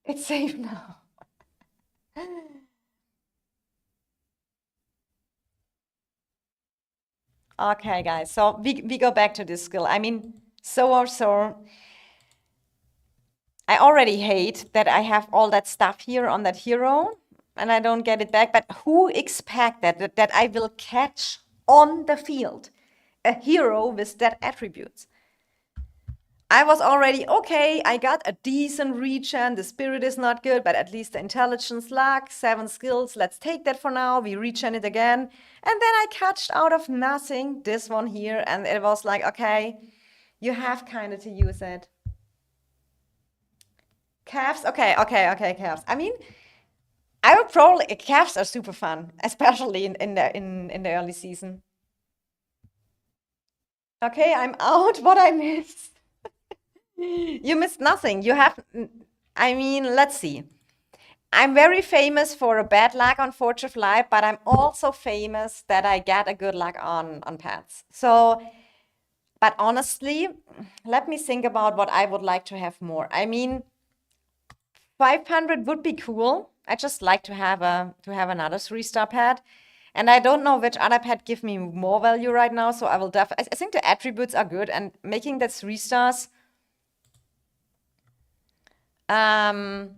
It's safe now. Okay, guys. So we go back to this skill. I mean, so or so. I already hate that I have all that stuff here on that hero and I don't get it back. But who expected that I will catch on the field a hero with that attributes? I was already, okay, I got a decent regen, the spirit is not good, but at least the intelligence luck, 7 skills, let's take that for now, we regen it again. And then I catched out of nothing this one here, and it was like, okay, you have kind of to use it. Calves, okay, calves. I mean, I would probably, calves are super fun, especially in the early season. Okay, I'm out. What I missed? You missed nothing. You have, I mean, let's see. I'm very famous for a bad luck on Forge of Life, but I'm also famous that I get a good luck on pets. So, but honestly, let me think about what I would like to have more. I mean, 500 would be cool. I just like to have another 3-star pet. And I don't know which other pet give me more value right now, so I will definitely, I think the attributes are good, and making that 3 stars. And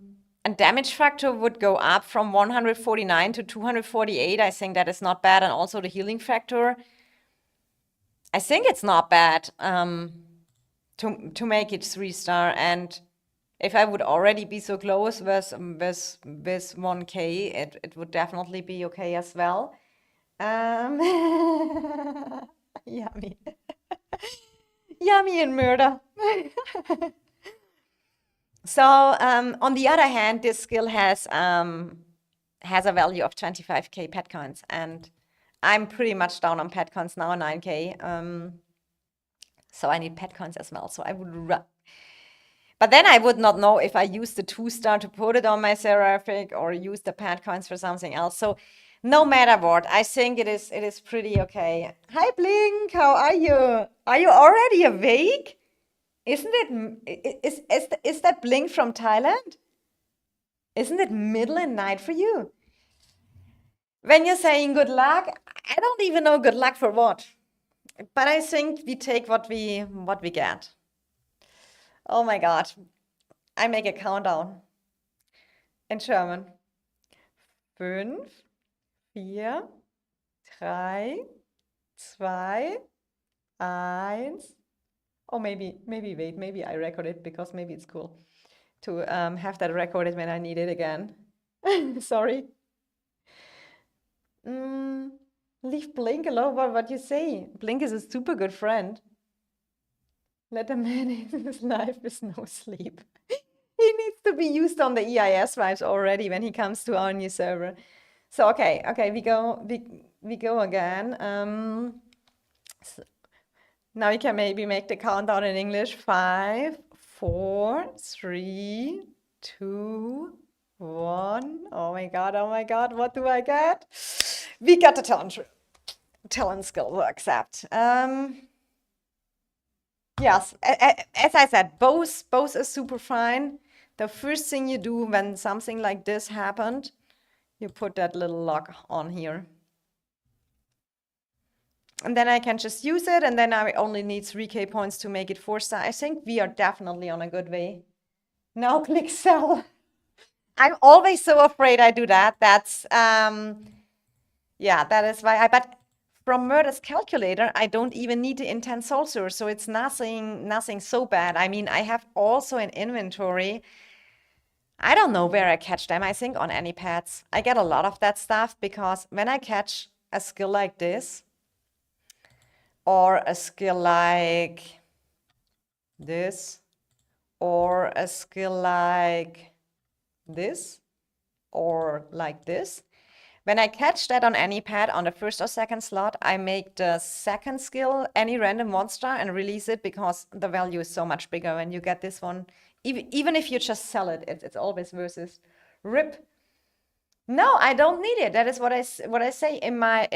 damage factor would go up from 149 to 248. I think that is not bad. And also the healing factor, I think it's not bad to make it 3-star. And if I would already be so close with 1K, it would definitely be okay as well. Yummy. Yummy and murder. So on the other hand, this skill has a value of 25k pet coins, and I'm pretty much down on pet coins now, 9k. So I need pet coins as well. So I would, but then I would not know if I use the 2-star to put it on my Seraphic or use the pet coins for something else. So no matter what, I think it is pretty okay. Hi Blink, how are you? Are you already awake? Isn't it, is that Blink from Thailand? Isn't it middle of night for you? When you're saying good luck, I don't even know good luck for what. But I think we take what we get. Oh my God. I make a countdown in German. 5, 4, 3, 2, 1. Oh, wait, maybe I record it because maybe it's cool to have that recorded when I need it again. Sorry. Leave Blink alone. What you say? Blink is a super good friend. Let a man in his life with no sleep. He needs to be used on the EIS vibes already when he comes to our new server. So okay, we go again. Now we can maybe make the countdown in English. 5, 4, 3, 2, 1. Oh my God, what do I get? We got the talent skill to accept. Yes, as I said, both are super fine. The first thing you do when something like this happened, you put that little lock on here. And then I can just use it, and then I only need 3K points to make it 4-star. I think we are definitely on a good way. Now click sell. I'm always so afraid I do that. That's, yeah, that is why but from Murder's calculator, I don't even need the intense soul source, so it's nothing so bad. I mean, I have also an inventory. I don't know where I catch them. I think on any pads. I get a lot of that stuff because when I catch a skill like this, or a skill like this, or a skill like this, or like this, when I catch that on any pad on the first or second slot, I make the second skill any random monster and release it because the value is so much bigger when you get this one. Even if you just sell it, it's always versus rip. No, I don't need it. That is what I say in my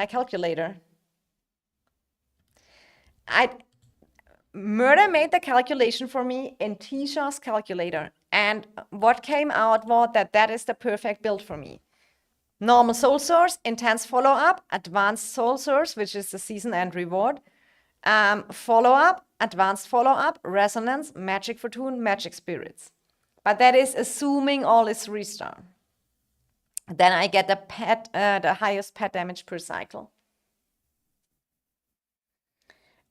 calculator. Murder made the calculation for me in Tisha's calculator, and what came out was that is the perfect build for me. Normal soul source, intense follow-up, advanced soul source, which is the season end reward, follow-up, advanced follow-up, resonance, magic fortune, magic spirits. But that is assuming all is 3-star. Then I get the highest pet damage per cycle.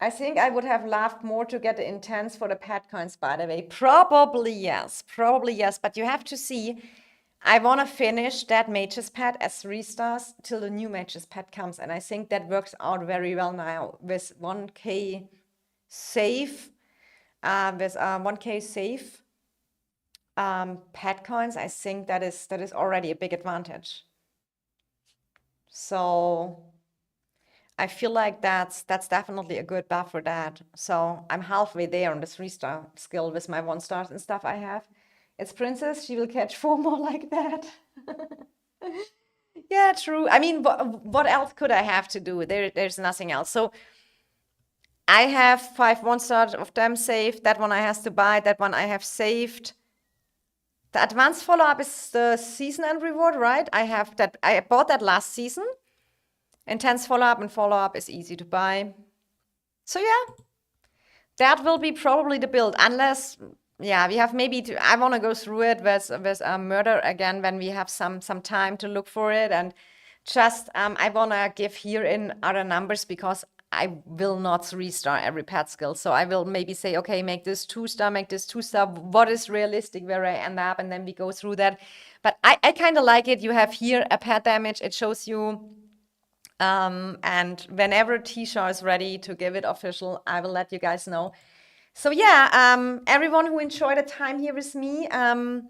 I think I would have laughed more to get the intense for the pet coins, by the way. Probably yes, but you have to see, I want to finish that Mage's Pet as 3 stars till the new Mage's Pet comes, and I think that works out very well now with 1k save, pet coins. I think that is already a big advantage. So I feel like that's definitely a good buff for that. So I'm halfway there on the 3-star skill with my 1-stars and stuff I have. It's Princess, she will catch 4 more like that. Yeah, true. I mean, what else could I have to do? There's nothing else. So I have 5 1-stars of them saved. That one I have to buy. That one I have saved. The advanced follow-up is the season end reward, right? I bought that last season. Intense follow-up and follow-up is easy to buy. So yeah, that will be probably the build, unless, yeah, we have maybe I want to go through it with Murder again when we have some time to look for it, and just I want to give here in other numbers because I will not 3-star every pet skill. So I will maybe say, okay, make this 2-star, make this 2-star. What is realistic where I end up? And then we go through that. But I kind of like it. You have here a pet damage. It shows you. And whenever Tisha is ready to give it official, I will let you guys know. So yeah, everyone who enjoyed the time here with me,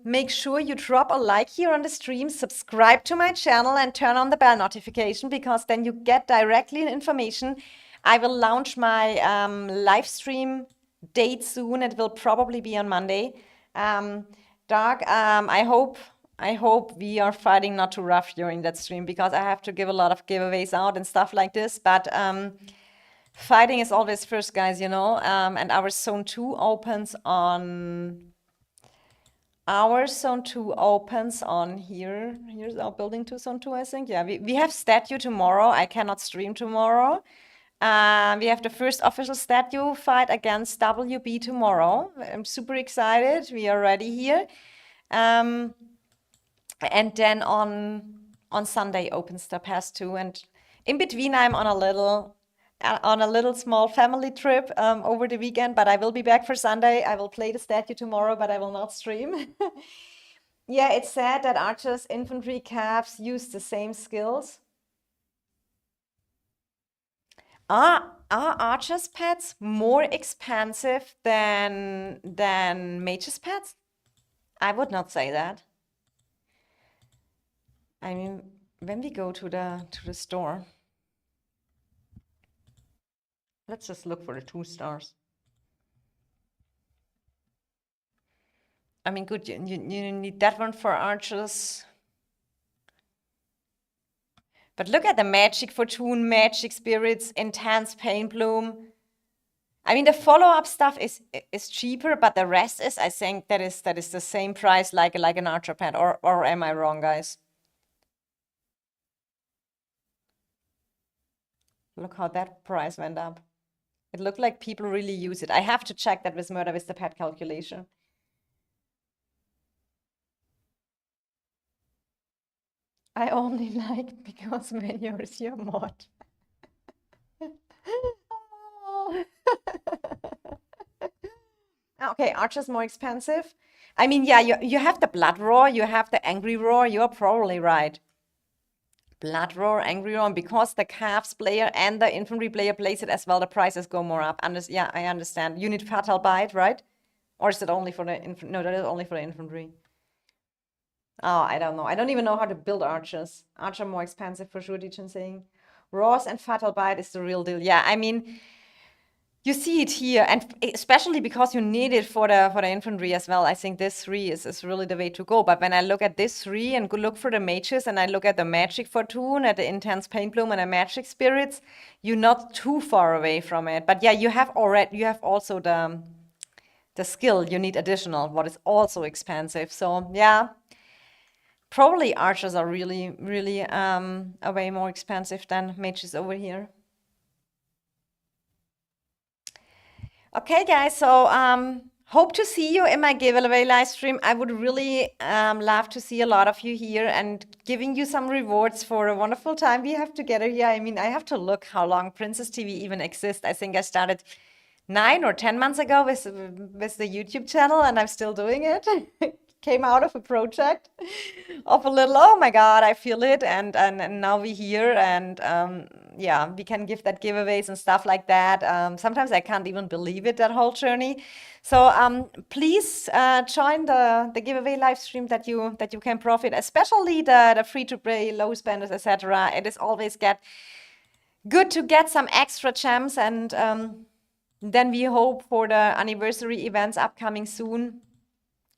make sure you drop a like here on the stream, subscribe to my channel, and turn on the bell notification, because then you get directly information. I will launch my live stream date soon. It will probably be on Monday. Dark, I hope we are fighting not too rough during that stream, because I have to give a lot of giveaways out and stuff like this. But fighting is always first, guys, you know. And our zone 2 opens on here. Here's our building 2 zone 2, I think. Yeah, we have statue tomorrow. I cannot stream tomorrow. We have the first official statue fight against WB tomorrow. I'm super excited. We are ready here. Um, and then on Sunday opens the pass too. And in between, I'm on a little small family trip over the weekend. But I will be back for Sunday. I will play the statue tomorrow, but I will not stream. Yeah, it's sad that archers, infantry, caps use the same skills. Are archers' pets more expensive than mages' pets? I would not say that. I mean, when we go to the store, let's just look for the 2 stars. I mean, good, you need that one for archers. But look at the Magic Fortune, Magic Spirits, Intense Pain Bloom. I mean, the follow-up stuff is cheaper, but the rest is, I think, that is the same price like an archer pet, or am I wrong, guys? Look how that price went up. It looked like people really use it. I have to check that with Murder with the Pet calculation. I only like because Mayor is your mod. Oh. Okay, Archer's more expensive. I mean, yeah, you have the Blood Roar, you have the Angry Roar, you're probably right. Blood Roar, Angry Roar, and because the Calves player and the Infantry player plays it as well, the prices go more up. Yeah, I understand. You need Fatal Bite, right? Or is it only for the Infantry? No, that is only for the Infantry. Oh, I don't know. I don't even know how to build archers. Archer more expensive for sure, Dichen saying. Roars and Fatal Bite is the real deal. Yeah, I mean, you see it here, and especially because you need it for the infantry as well. I think this 3 is really the way to go. But when I look at this 3 and go look for the mages, and I look at the Magic Fortune, at the Intense Pain Bloom, and the Magic Spirits, you're not too far away from it. But yeah, you have also the skill you need additional, what is also expensive. So yeah, probably archers are really, really a way more expensive than mages over here. Okay, guys, so hope to see you in my giveaway live stream. I would really love to see a lot of you here and giving you some rewards for a wonderful time we have together here. I mean, I have to look how long Princess TV even exists. I think I started 9 or 10 months ago with the YouTube channel, and I'm still doing it. Came out of a project of a little, oh my God, I feel it, and now we're here, and yeah, we can give that giveaways and stuff like that. Sometimes I can't even believe it, that whole journey. So please join the giveaway live stream that you can profit, especially the free-to-play, low spenders, etc. It is always good to get some extra gems, and then we hope for the anniversary events upcoming soon.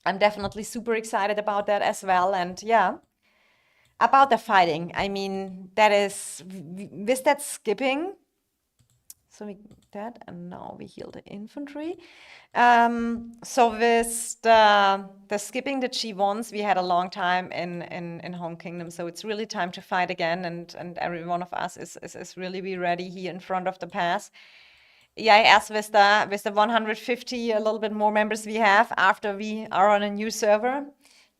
I'm definitely super excited about that as well. And yeah, about the fighting, I mean, that is with that skipping. So we that, and now we heal the infantry. So with the skipping the G1s, we had a long time in Home Kingdom. So it's really time to fight again, and every one of us is really be ready here in front of the pass. Yeah, as with the 150, a little bit more members we have after we are on a new server,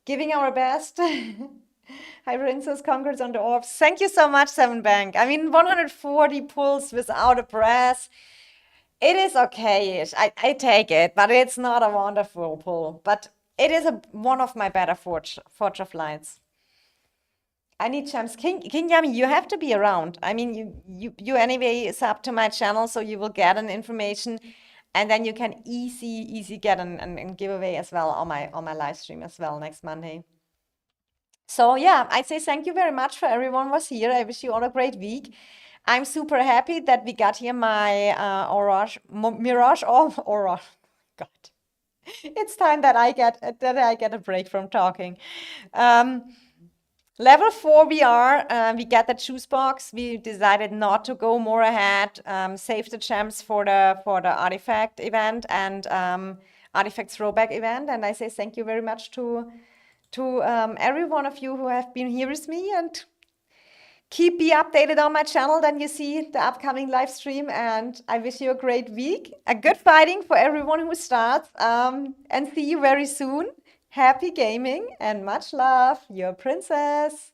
giving our best. Hi, Princess, congrats on the orbs. Thank you so much, Seven Bank. I mean, 140 pulls without a press. It is okay-ish. I take it, but it's not a wonderful pull. But it is one of my better Forge of Lights. I need gems. King Yummy, you have to be around. I mean, you anyway sub to my channel, so you will get an information, and then you can easy get an giveaway as well on my live stream as well next Monday. So yeah, I say thank you very much for everyone was here. I wish you all a great week. I'm super happy that we got here my Mirage Aura. God, it's time that I get a break from talking. Level 4 we get the juice box. We decided not to go more ahead, save the gems for the artifact event and artifact throwback event. And I say thank you very much to every one of you who have been here with me, and Keep be updated on my channel, then you see the upcoming live stream. And I wish you a great week, a good fighting for everyone who starts, and see you very soon. Happy gaming and much love, your princess.